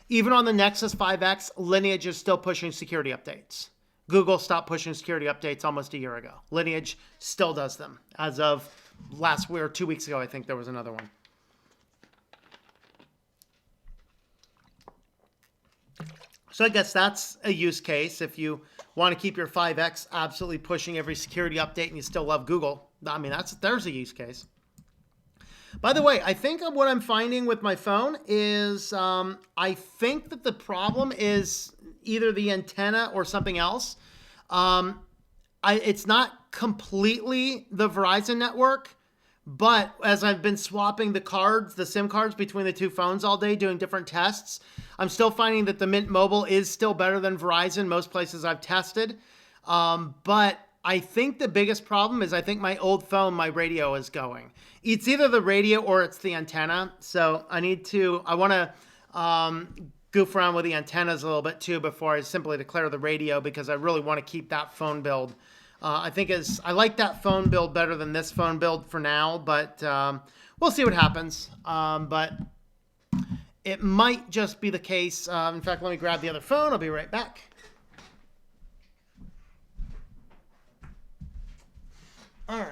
Even on the Nexus 5X, Lineage is still pushing security updates. Google stopped pushing security updates almost a year ago. Lineage still does them. As of last week or 2 weeks ago, I think there was another one. So I guess that's a use case if you want to keep your 5X absolutely pushing every security update and you still love Google. I mean, there's a use case. By the way, I think what I'm finding with my phone is I think that the problem is either the antenna or something else. It's not completely the Verizon network, but as I've been swapping the SIM cards between the two phones all day doing different tests, I'm still finding that the Mint Mobile is still better than Verizon, most places I've tested. But I think the biggest problem is I think my old phone, my radio is going. It's either the radio or it's the antenna. So I want to goof around with the antennas a little bit too before I simply declare the radio, because I really want to keep that phone build. I like that phone build better than this phone build for now, but we'll see what happens. But it might just be the case. In fact, let me grab the other phone. I'll be right back. All right.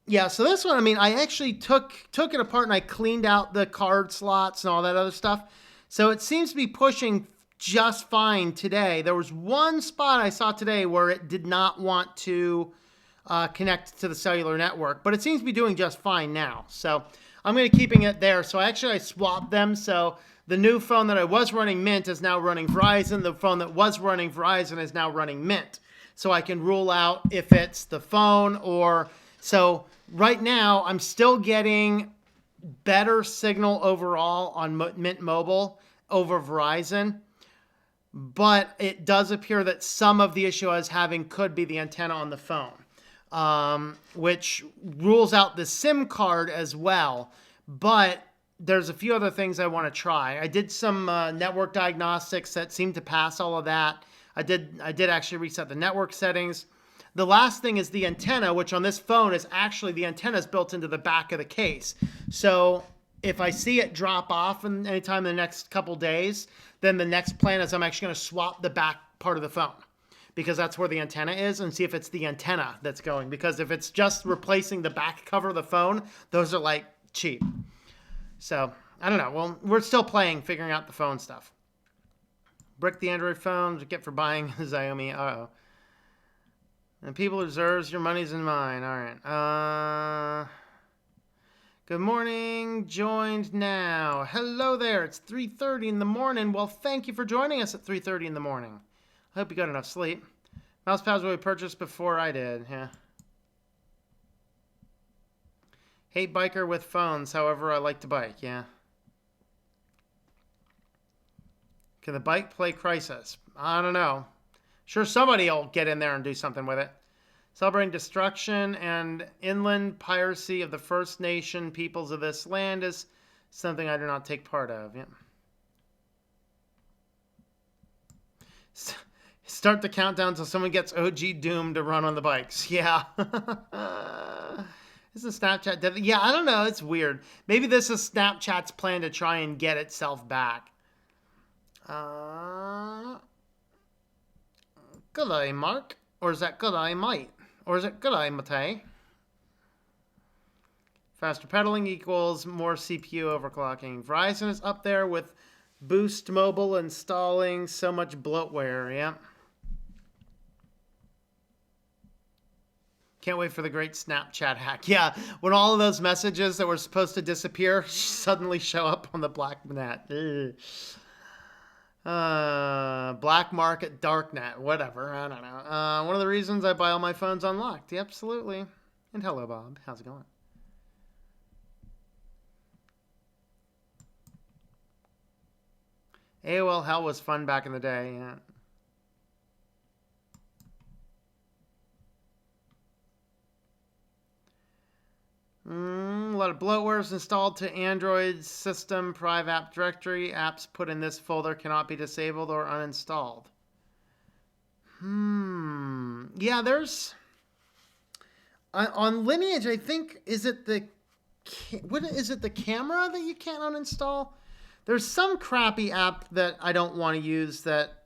Yeah, so this one, I mean, I actually took it apart and I cleaned out the card slots and all that other stuff. So it seems to be pushing just fine today. There was one spot I saw today where it did not want to connect to the cellular network, but it seems to be doing just fine now. So I'm going to keeping it there. So I swapped them. So the new phone that I was running Mint is now running Verizon. The phone that was running Verizon is now running Mint. So I can rule out if it's the phone or... So right now, I'm still getting better signal overall on Mint Mobile over Verizon. But it does appear that some of the issue I was having could be the antenna on the phone, which rules out the SIM card as well. But there's a few other things I want to try. I did some network diagnostics that seemed to pass all of that. I did actually reset the network settings. The last thing is the antenna, which on this phone is actually the antenna is built into the back of the case. So if I see it drop off in anytime in the next couple days, then the next plan is I'm actually going to swap the back part of the phone, because that's where the antenna is, and see if it's the antenna that's going. Because if it's just replacing the back cover of the phone, those are like cheap. So I don't know. Well, we're still playing, figuring out the phone stuff. Brick the Android phone to get for buying Xiaomi. Uh-oh. And people reserves, your money's in mine. All right. Good morning. Joined now. Hello there. It's 3:30 in the morning. Well, thank you for joining us at 3:30 in the morning. I hope you got enough sleep. Mouse pads we purchased before I did. Yeah. Hate biker with phones. However, I like to bike. Yeah. Can the bike play Crisis? I don't know. Sure, somebody will get in there and do something with it. Celebrating destruction and inland piracy of the First Nation peoples of this land is something I do not take part of. Yeah. Start the countdown until someone gets OG doomed to run on the bikes. Yeah. Isn't Snapchat dead? Yeah, I don't know. It's weird. Maybe this is Snapchat's plan to try and get itself back. Good day, Mark. Or is that good day, mate? Or is it good day, mate? Faster pedaling equals more CPU overclocking. Verizon is up there with Boost Mobile installing so much bloatware. Yeah. Can't wait for the great Snapchat hack. Yeah, when all of those messages that were supposed to disappear suddenly show up on the black net. Black market, dark net, whatever. I don't know. One of the reasons I buy all my phones unlocked. Yeah, absolutely. And hello, Bob. How's it going? AOL hell was fun back in the day. Yeah. A lot of bloatware is installed to Android system. Private app directory. Apps put in this folder cannot be disabled or uninstalled. Yeah, there's... on Lineage, I think, is it the camera that you can't uninstall? There's some crappy app that I don't want to use that,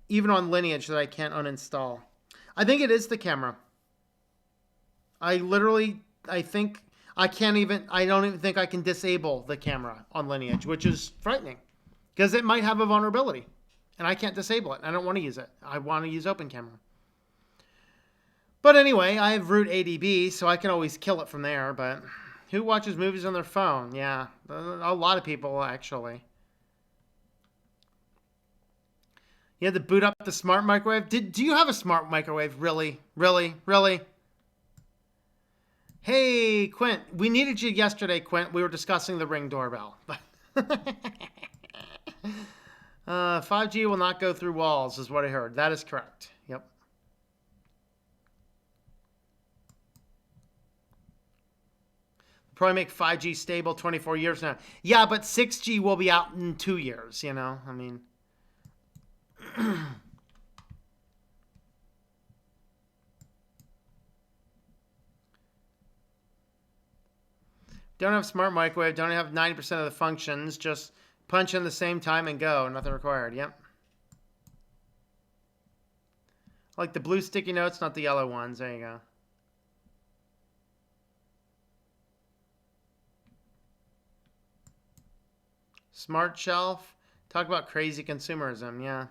even on Lineage, that I can't uninstall. I think it is the camera. I don't even think I can disable the camera on Lineage, which is frightening because it might have a vulnerability and I can't disable it. I don't want to use it. I want to use Open Camera. But anyway, I have root ADB, so I can always kill it from there. But who watches movies on their phone? Yeah, a lot of people, actually. You had to boot up the smart microwave? Do you have a smart microwave? Really? Really? Really? Hey, Quint. We needed you yesterday, Quint. We were discussing the Ring doorbell. 5G will not go through walls, is what I heard. That is correct. Yep. Probably make 5G stable 24 years now. Yeah, but 6G will be out in 2 years, you know? I mean... Don't have smart microwave. Don't have 90% of the functions. Just punch in the same time and go. Nothing required. Yep. Like the blue sticky notes, not the yellow ones. There you go. Smart shelf. Talk about crazy consumerism. Yeah.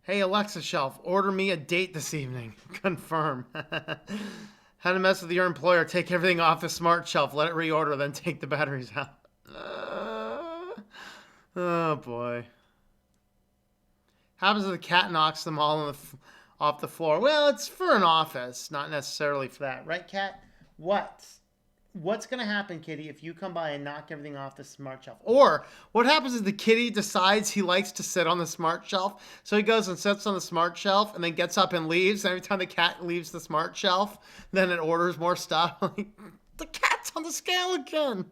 Hey, Alexa shelf. Order me a date this evening. Confirm. How to mess with your employer. Take everything off the smart shelf. Let it reorder. Then take the batteries out. Oh, boy. Happens if the cat knocks them all off the floor. Well, it's for an office. Not necessarily for that. Right, Cat? What? what's going to happen, Kitty, if you come by and knock everything off the smart shelf? Or what happens is the kitty decides he likes to sit on the smart shelf. So he goes and sits on the smart shelf and then gets up and leaves. And every time the cat leaves the smart shelf, then it orders more stuff. Like, the cat's on the scale again.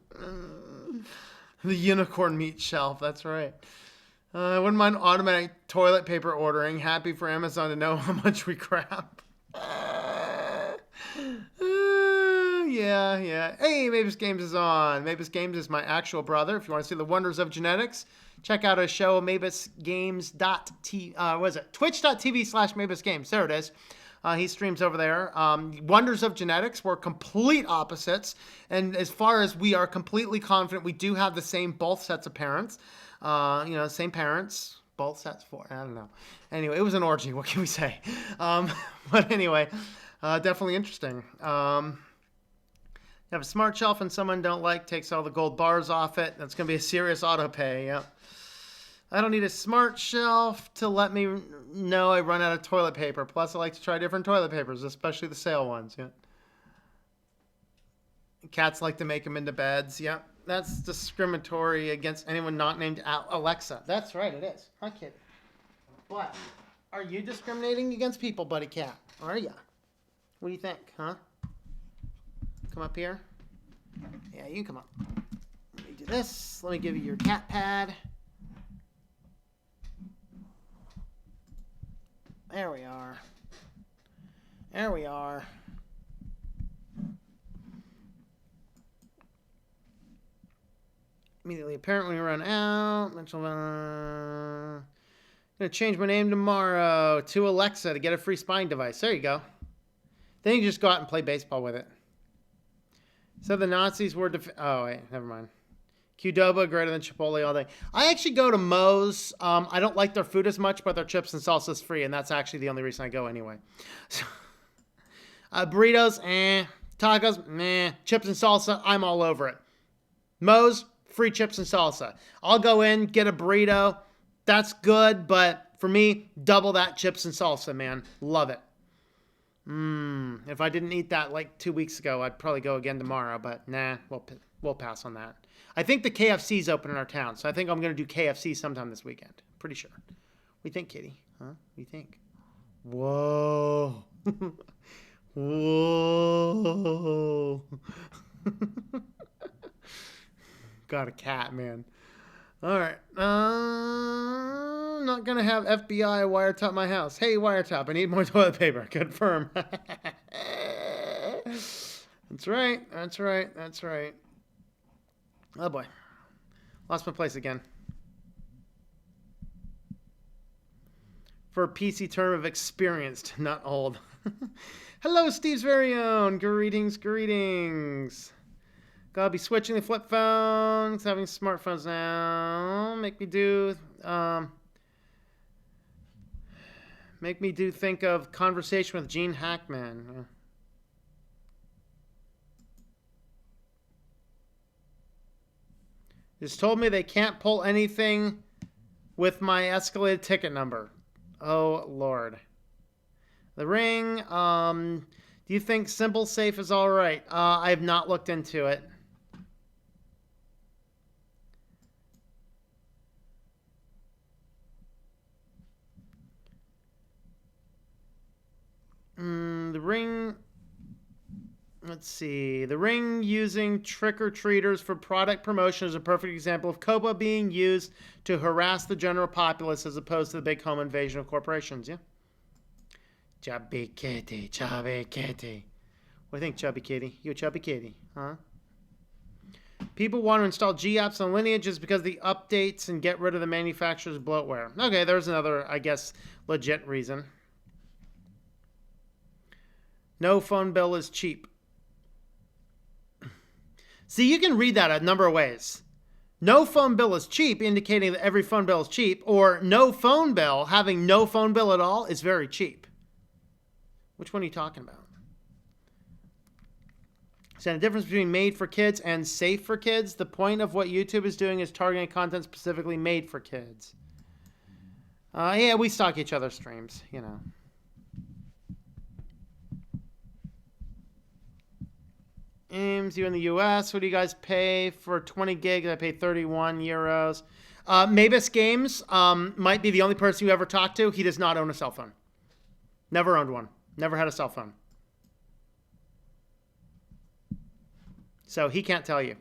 The unicorn meat shelf. That's right. I wouldn't mind automatic toilet paper ordering. Happy for Amazon to know how much we crap. Yeah. Hey, Mavis Games is on. Mavis Games is my actual brother. If you want to see the wonders of genetics, check out his show, twitch.tv/Mavis Games. There it is. He streams over there. Wonders of genetics. We're complete opposites. And as far as we are completely confident, we do have the same both sets of parents. Same parents. Both sets for, I don't know. Anyway, it was an orgy. What can we say? But anyway, definitely interesting. You have a smart shelf and someone don't like, takes all the gold bars off it. That's going to be a serious auto pay. Yep. I don't need a smart shelf to let me know I run out of toilet paper. Plus, I like to try different toilet papers, especially the sale ones. Yeah. Cats like to make them into beds. Yep. That's discriminatory against anyone not named Alexa. That's right, it is. I'm kidding. But are you discriminating against people, buddy cat? Are ya? What do you think, huh? Come up here. Yeah, you come up. Let me do this. Let me give you your cat pad. There we are. There we are. Immediately apparent when we run out. I'm going to change my name tomorrow to Alexa to get a free spying device. There you go. Then you just go out and play baseball with it. So the Nazis were... oh, wait. Never mind. Qdoba greater than Chipotle all day. I actually go to Moe's. I don't like their food as much, but their chips and salsa is free, and that's actually the only reason I go anyway. So, burritos, tacos, meh. Chips and salsa, I'm all over it. Moe's, free chips and salsa. I'll go in, get a burrito. That's good, but for me, double that chips and salsa, man. Love it. If I didn't eat that like 2 weeks ago, I'd probably go again tomorrow, but nah, we'll pass on that. I think the KFC's open in our town, so I think I'm going to do KFC sometime this weekend. Pretty sure. What do you think, Kitty? Huh? What do you think? Whoa. Whoa. Got a cat, man. All right. Not going to have FBI wiretap my house. Hey, wiretap, I need more toilet paper. Confirm. That's right. That's right. That's right. Oh, boy. Lost my place again. For a PC term of experienced, not old. Hello, Steve's very own. Greetings, greetings. Gotta be switching the flip phones, having smartphones now. Make me think of Conversation with Gene Hackman. Just told me they can't pull anything with my escalated ticket number. Oh, Lord. The Ring, do you think Simple Safe is all right? I have not looked into it. The Ring... Let's see. The Ring using trick-or-treaters for product promotion is a perfect example of COPA being used to harass the general populace as opposed to the big home invasion of corporations, yeah? Chubby kitty, chubby kitty. What do you think, chubby kitty? You a chubby kitty, huh? People want to install G-apps on Lineages because of the updates and get rid of the manufacturer's bloatware. Okay, there's another, I guess, legit reason. No phone bill is cheap. See, you can read that a number of ways. No phone bill is cheap, indicating that every phone bill is cheap, or no phone bill, having no phone bill at all, is very cheap. Which one are you talking about? So the difference between made for kids and safe for kids, the point of what YouTube is doing is targeting content specifically made for kids. Yeah, we stalk each other's streams, you know. Ames, you in the US, what do you guys pay for 20 gigs? I pay 31 euros. Mavis Games might be the only person you ever talk to. He does not own a cell phone. Never owned one. Never had a cell phone. So he can't tell you.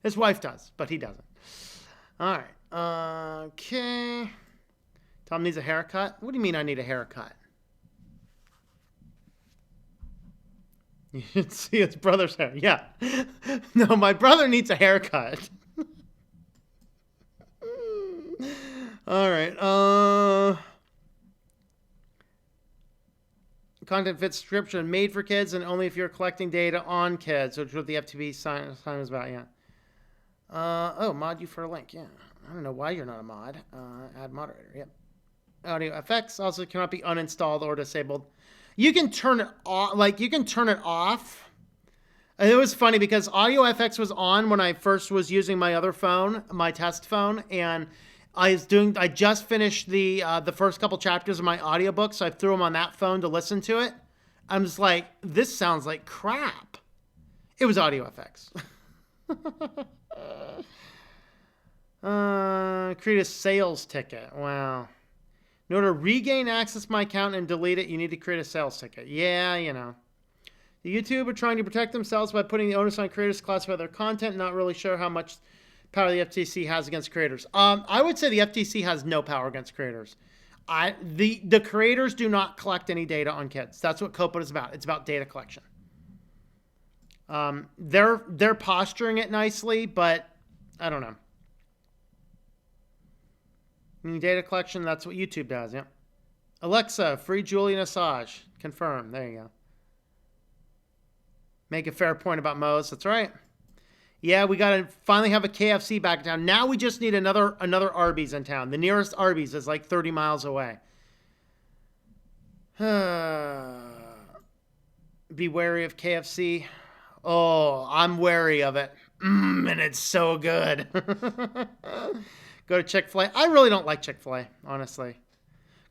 His wife does, but he doesn't. All right. Okay. Tom needs a haircut. What do you mean I need a haircut? You should see his brother's hair. Yeah. No, my brother needs a haircut. All right. Content fit subscription made for kids and only if you're collecting data on kids, which is what the FTP sign is about. Yeah. Mod you for a link. Yeah. I don't know why you're not a mod. Add moderator. Yep. Audio FX also cannot be uninstalled or disabled. You can turn it off. Like you can turn it off. And it was funny because Audio FX was on when I first was using my other phone, my test phone, and I just finished the first couple chapters of my audiobook, so I threw them on that phone to listen to it. I'm just like, this sounds like crap. It was Audio FX. Create a sales ticket. Wow. In order to regain access to my account and delete it, you need to create a sales ticket. Yeah, you know. The YouTube are trying to protect themselves by putting the onus on creators to classify their content. Not really sure how much power the FTC has against creators. I would say the FTC has no power against creators. The creators do not collect any data on kids. That's what COPA is about. It's about data collection. They're posturing it nicely, but I don't know. Data collection, that's what YouTube does, yep. Alexa, free Julian Assange. Confirm. There you go. Make a fair point about Moe's. That's right. Yeah, we got to finally have a KFC back in town. Now we just need another Arby's in town. The nearest Arby's is like 30 miles away. Be wary of KFC. Oh, I'm wary of it. And it's so good. Go to Chick-fil-A. I really don't like Chick-fil-A, honestly.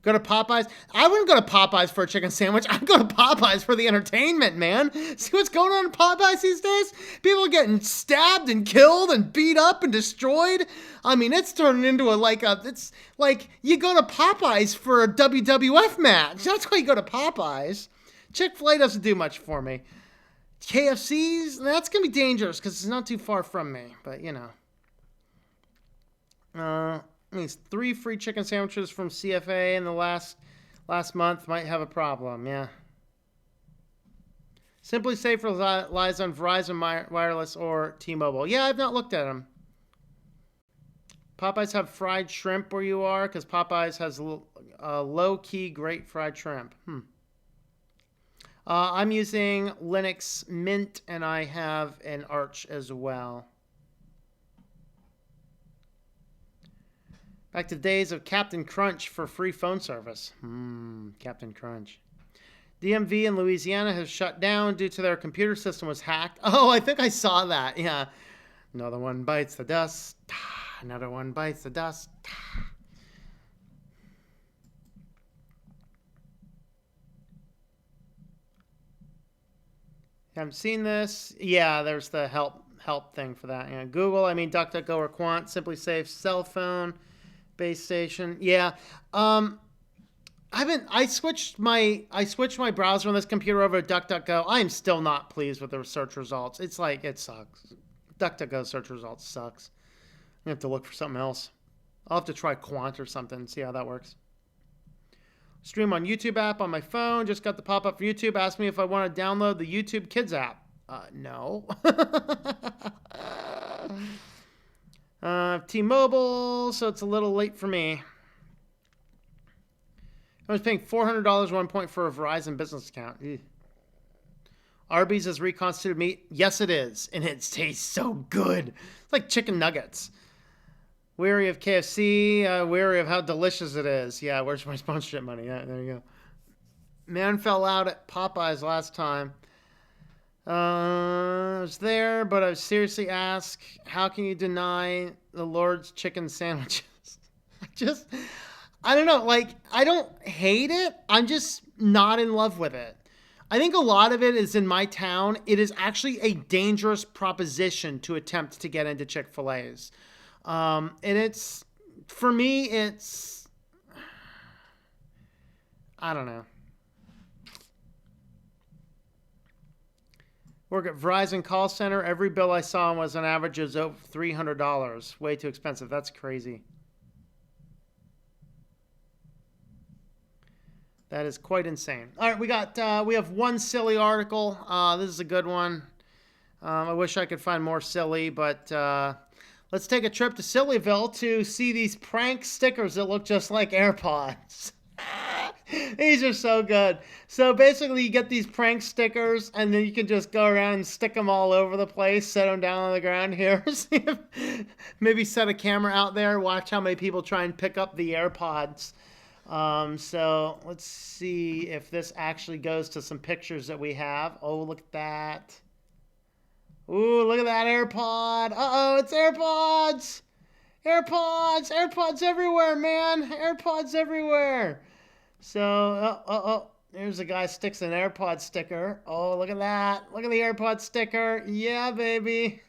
Go to Popeyes. I wouldn't go to Popeyes for a chicken sandwich. I'd go to Popeyes for the entertainment, man. See what's going on in Popeyes these days? People are getting stabbed and killed and beat up and destroyed. I mean, it's turning into it's like you go to Popeyes for a WWF match. That's why you go to Popeyes. Chick-fil-A doesn't do much for me. KFC's, that's going to be dangerous because it's not too far from me, but you know. Means 3 free chicken sandwiches from CFA in the last month might have a problem. Yeah. Simply Safe relies on Verizon Wireless or T-Mobile. Yeah, I've not looked at them. Popeyes have fried shrimp where you are because Popeyes has low-key great fried shrimp. I'm using Linux Mint and I have an Arch as well. Back to the days of Captain Crunch for free phone service. Captain Crunch. DMV in Louisiana has shut down due to their computer system was hacked. Oh, I think I saw that. Yeah. Another one bites the dust. Another one bites the dust. Haven't seen this. Yeah, there's the help thing for that. Yeah, Google, DuckDuckGo or Quant, Simply Safe, cell phone. Base station. Yeah. I switched my browser on this computer over to DuckDuckGo. I am still not pleased with the search results. It's like it sucks. DuckDuckGo search results sucks. I have to look for something else. I'll have to try Quant or something and see how that works. Stream on YouTube app on my phone. Just got the pop-up for YouTube. Asked me if I want to download the YouTube Kids app. No. T-Mobile, so it's a little late for me. I was paying $400 at one point for a Verizon business account. Ew. Arby's is reconstituted meat. Yes, it is. And it tastes so good. It's like chicken nuggets. Wary of KFC. Wary of how delicious it is. Yeah, where's my sponsorship money? Yeah, there you go. Man fell out at Popeyes last time. I was there, but I was seriously asked, how can you deny the Lord's chicken sandwiches? I don't know. Like, I don't hate it. I'm just not in love with it. I think a lot of it is in my town. It is actually a dangerous proposition to attempt to get into Chick-fil-A's. And it's, for me, it's, I don't know. Work at Verizon call center. Every bill I saw was on average of over $300. Way too expensive. That's crazy. That is quite insane. All right, we have one silly article. This is a good one. I wish I could find more silly, but let's take a trip to Sillyville to see these prank stickers that look just like AirPods. These are so good. So basically you get these prank stickers and then you can just go around and stick them all over the place, set them down on the ground here. Maybe set a camera out there, watch how many people try and pick up the AirPods. So let's see if this actually goes to some pictures that we have. Oh, look at that. Ooh, look at that AirPod. Uh-oh, it's AirPods. AirPods everywhere, man. AirPods everywhere. So, there's a guy sticks an AirPod sticker. Oh, look at that. Look at the AirPod sticker. Yeah, baby.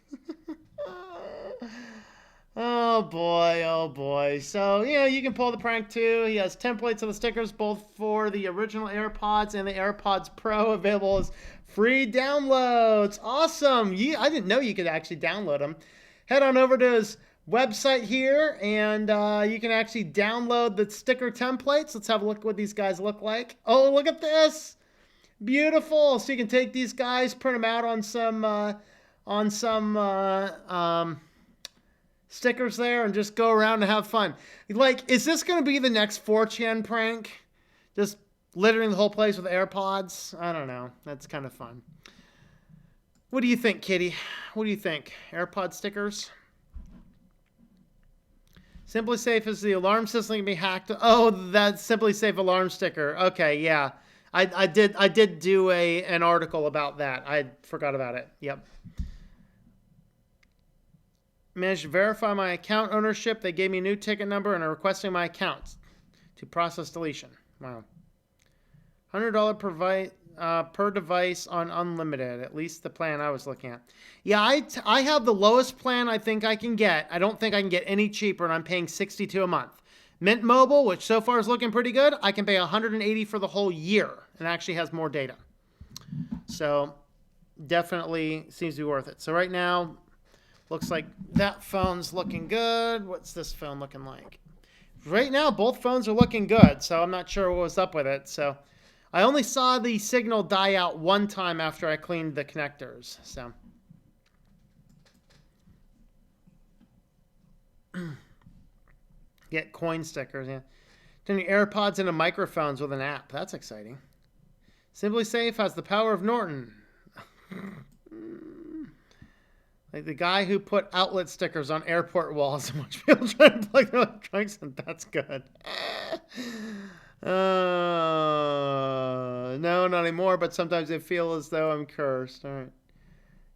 Oh boy. So, you can pull the prank too. He has templates of the stickers, both for the original AirPods and the AirPods Pro, available as free downloads. Awesome. I didn't know you could actually download them. Head on over to his website here, and you can actually download the sticker templates. Let's have a look at what these guys look like. Oh, look at this. Beautiful. So you can take these guys, print them out on some stickers there and just go around and have fun. Like, is this going to be the next 4chan prank? Just littering the whole place with AirPods? I don't know. That's kind of fun. What do you think, Kitty? What do you think? AirPod stickers? Simply Safe is the alarm system can be hacked. Oh, that Simply Safe alarm sticker. Okay, yeah. I did do an article about that. I forgot about it. Yep. Managed to verify my account ownership. They gave me a new ticket number and are requesting my account to process deletion. Wow. $100 per device on unlimited, at least the plan I was looking at. Yeah, I have the lowest plan I think I can get. I don't think I can get any cheaper, and I'm paying $62 a month. Mint Mobile, which so far is looking pretty good, I can pay $180 for the whole year, and actually has more data. So definitely seems to be worth it. So right now, looks like that phone's looking good. What's this phone looking like? Right now, both phones are looking good, so I'm not sure what was up with it. So I only saw the signal die out one time after I cleaned the connectors. So get coin stickers. Yeah, turning AirPods into microphones with an app. That's exciting. Simply Safe has the power of Norton. Like the guy who put outlet stickers on airport walls and watch people try to plug their electronics, and that's good. No, not anymore, but sometimes I feel as though I'm cursed. All right.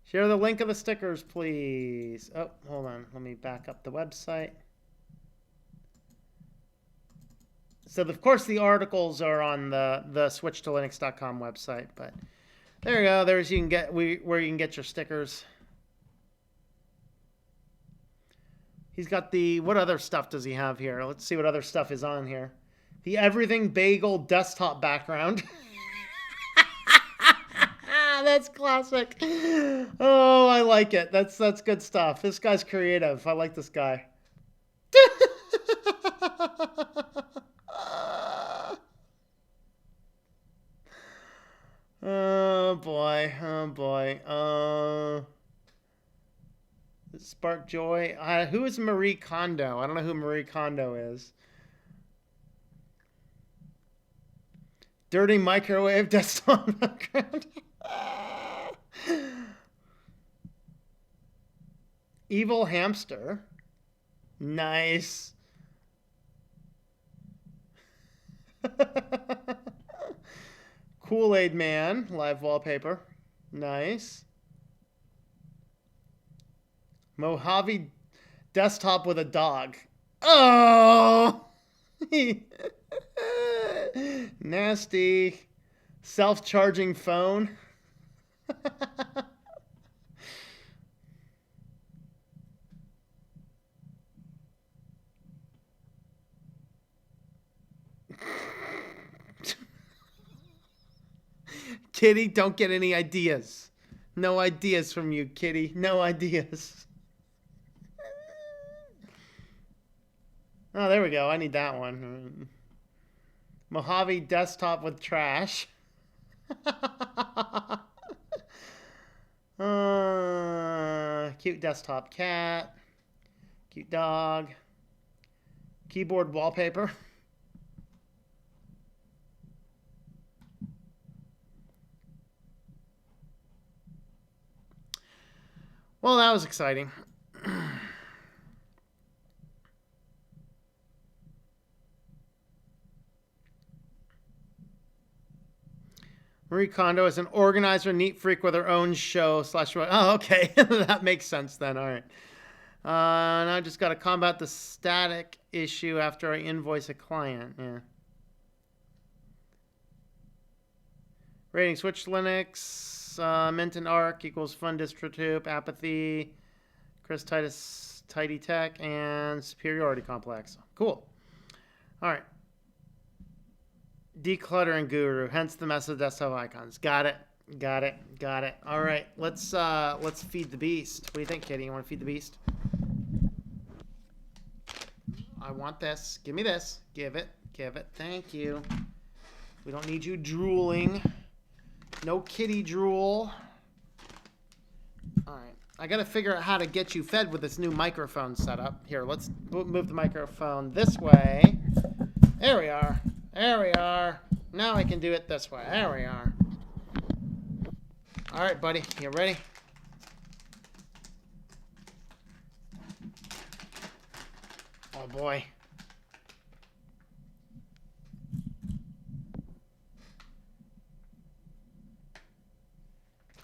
Share the link of the stickers, please. Oh, hold on. Let me back up the website. So, of course, the articles are on the switchedtolinux.com website, but there you go. There's where you can get your stickers. He's got what other stuff does he have here? Let's see what other stuff is on here. The Everything Bagel desktop background. That's classic. Oh, I like it. That's good stuff. This guy's creative. I like this guy. Oh boy. Spark Joy. Who is Marie Kondo? I don't know who Marie Kondo is. Dirty microwave desktop background. Evil hamster. Nice. Kool-Aid Man. Live wallpaper. Nice. Mojave desktop with a dog. Oh! Nasty. Self-charging phone. Kitty, don't get any ideas. No ideas from you, Kitty. No ideas. Oh, there we go. I need that one. Mojave desktop with trash. Cute desktop cat. Cute dog. Keyboard wallpaper. Well, that was exciting. Marie Kondo is an organizer, neat freak with her own show / Oh, okay. That makes sense then. All right. Now I just got to combat the static issue after I invoice a client. Yeah. Rating Switch Linux, Mint and Arc equals Fun DistroTube, Apathy, Chris Titus, Tidy Tech, and Superiority Complex. Cool. All right. Decluttering guru, hence the mess of desktop icons. Got it. Got it. Got it. All right. Let's feed the beast. What do you think, Kitty? You want to feed the beast? I want this. Give me this. Give it. Give it. Thank you. We don't need you drooling. No kitty drool. All right. I got to figure out how to get you fed with this new microphone setup. Here, let's move the microphone this way. There we are. There we are. Now I can do it this way. There we are. All right, buddy. You ready? Oh, boy.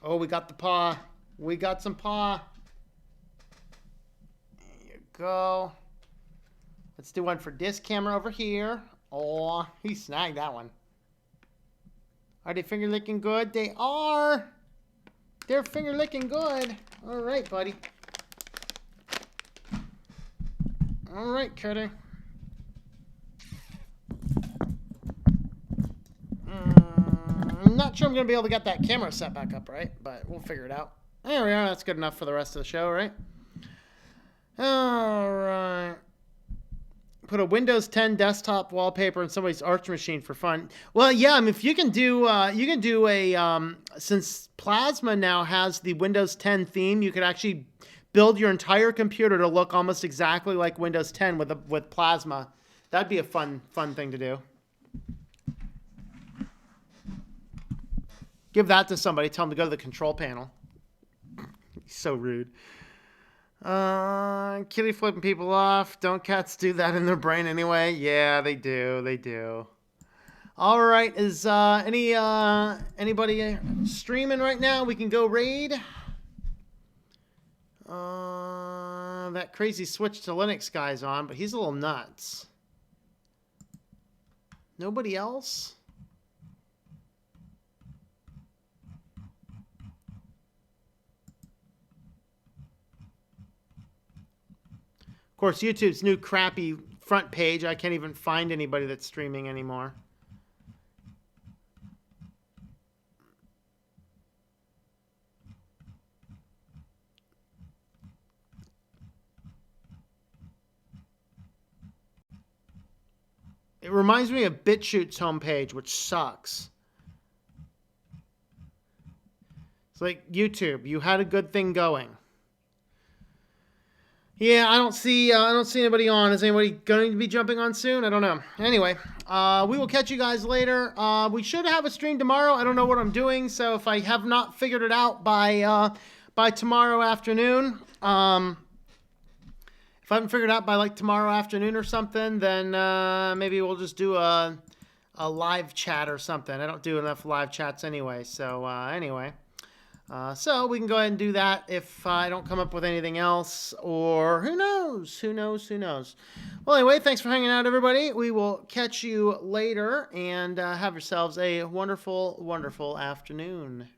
Oh, we got the paw. We got some paw. There you go. Let's do one for this camera over here. Oh, he snagged that one. Are they finger licking good? They are. They're finger licking good. All right, buddy. All right, Cutter. I'm not sure I'm going to be able to get that camera set back up right, but we'll figure it out. There we are. That's good enough for the rest of the show, right? All right. Put a Windows 10 desktop wallpaper in somebody's Arch machine for fun. Well, yeah, I mean, if you can do a since Plasma now has the Windows 10 theme, you could actually build your entire computer to look almost exactly like Windows 10 with Plasma. That'd be a fun thing to do. Give that to somebody. Tell them to go to the control panel. So rude. Kitty flipping people off. Don't cats do that in their brain anyway? Yeah, they do. They do. All right. Is anybody streaming right now? We can go raid. That crazy switch to Linux guy's on, but he's a little nuts. Nobody else? Of course, YouTube's new crappy front page, I can't even find anybody that's streaming anymore. It reminds me of BitChute's homepage, which sucks. It's like, YouTube, you had a good thing going. Yeah, I don't see anybody on. Is anybody going to be jumping on soon? I don't know. Anyway, we will catch you guys later. We should have a stream tomorrow. I don't know what I'm doing, so if I have not figured it out by tomorrow afternoon, if I haven't figured it out by like tomorrow afternoon or something, then maybe we'll just do a live chat or something. I don't do enough live chats anyway. So anyway. So we can go ahead and do that if I don't come up with anything else, or who knows, who knows, who knows. Well, anyway, thanks for hanging out, everybody. We will catch you later, and have yourselves a wonderful, wonderful afternoon.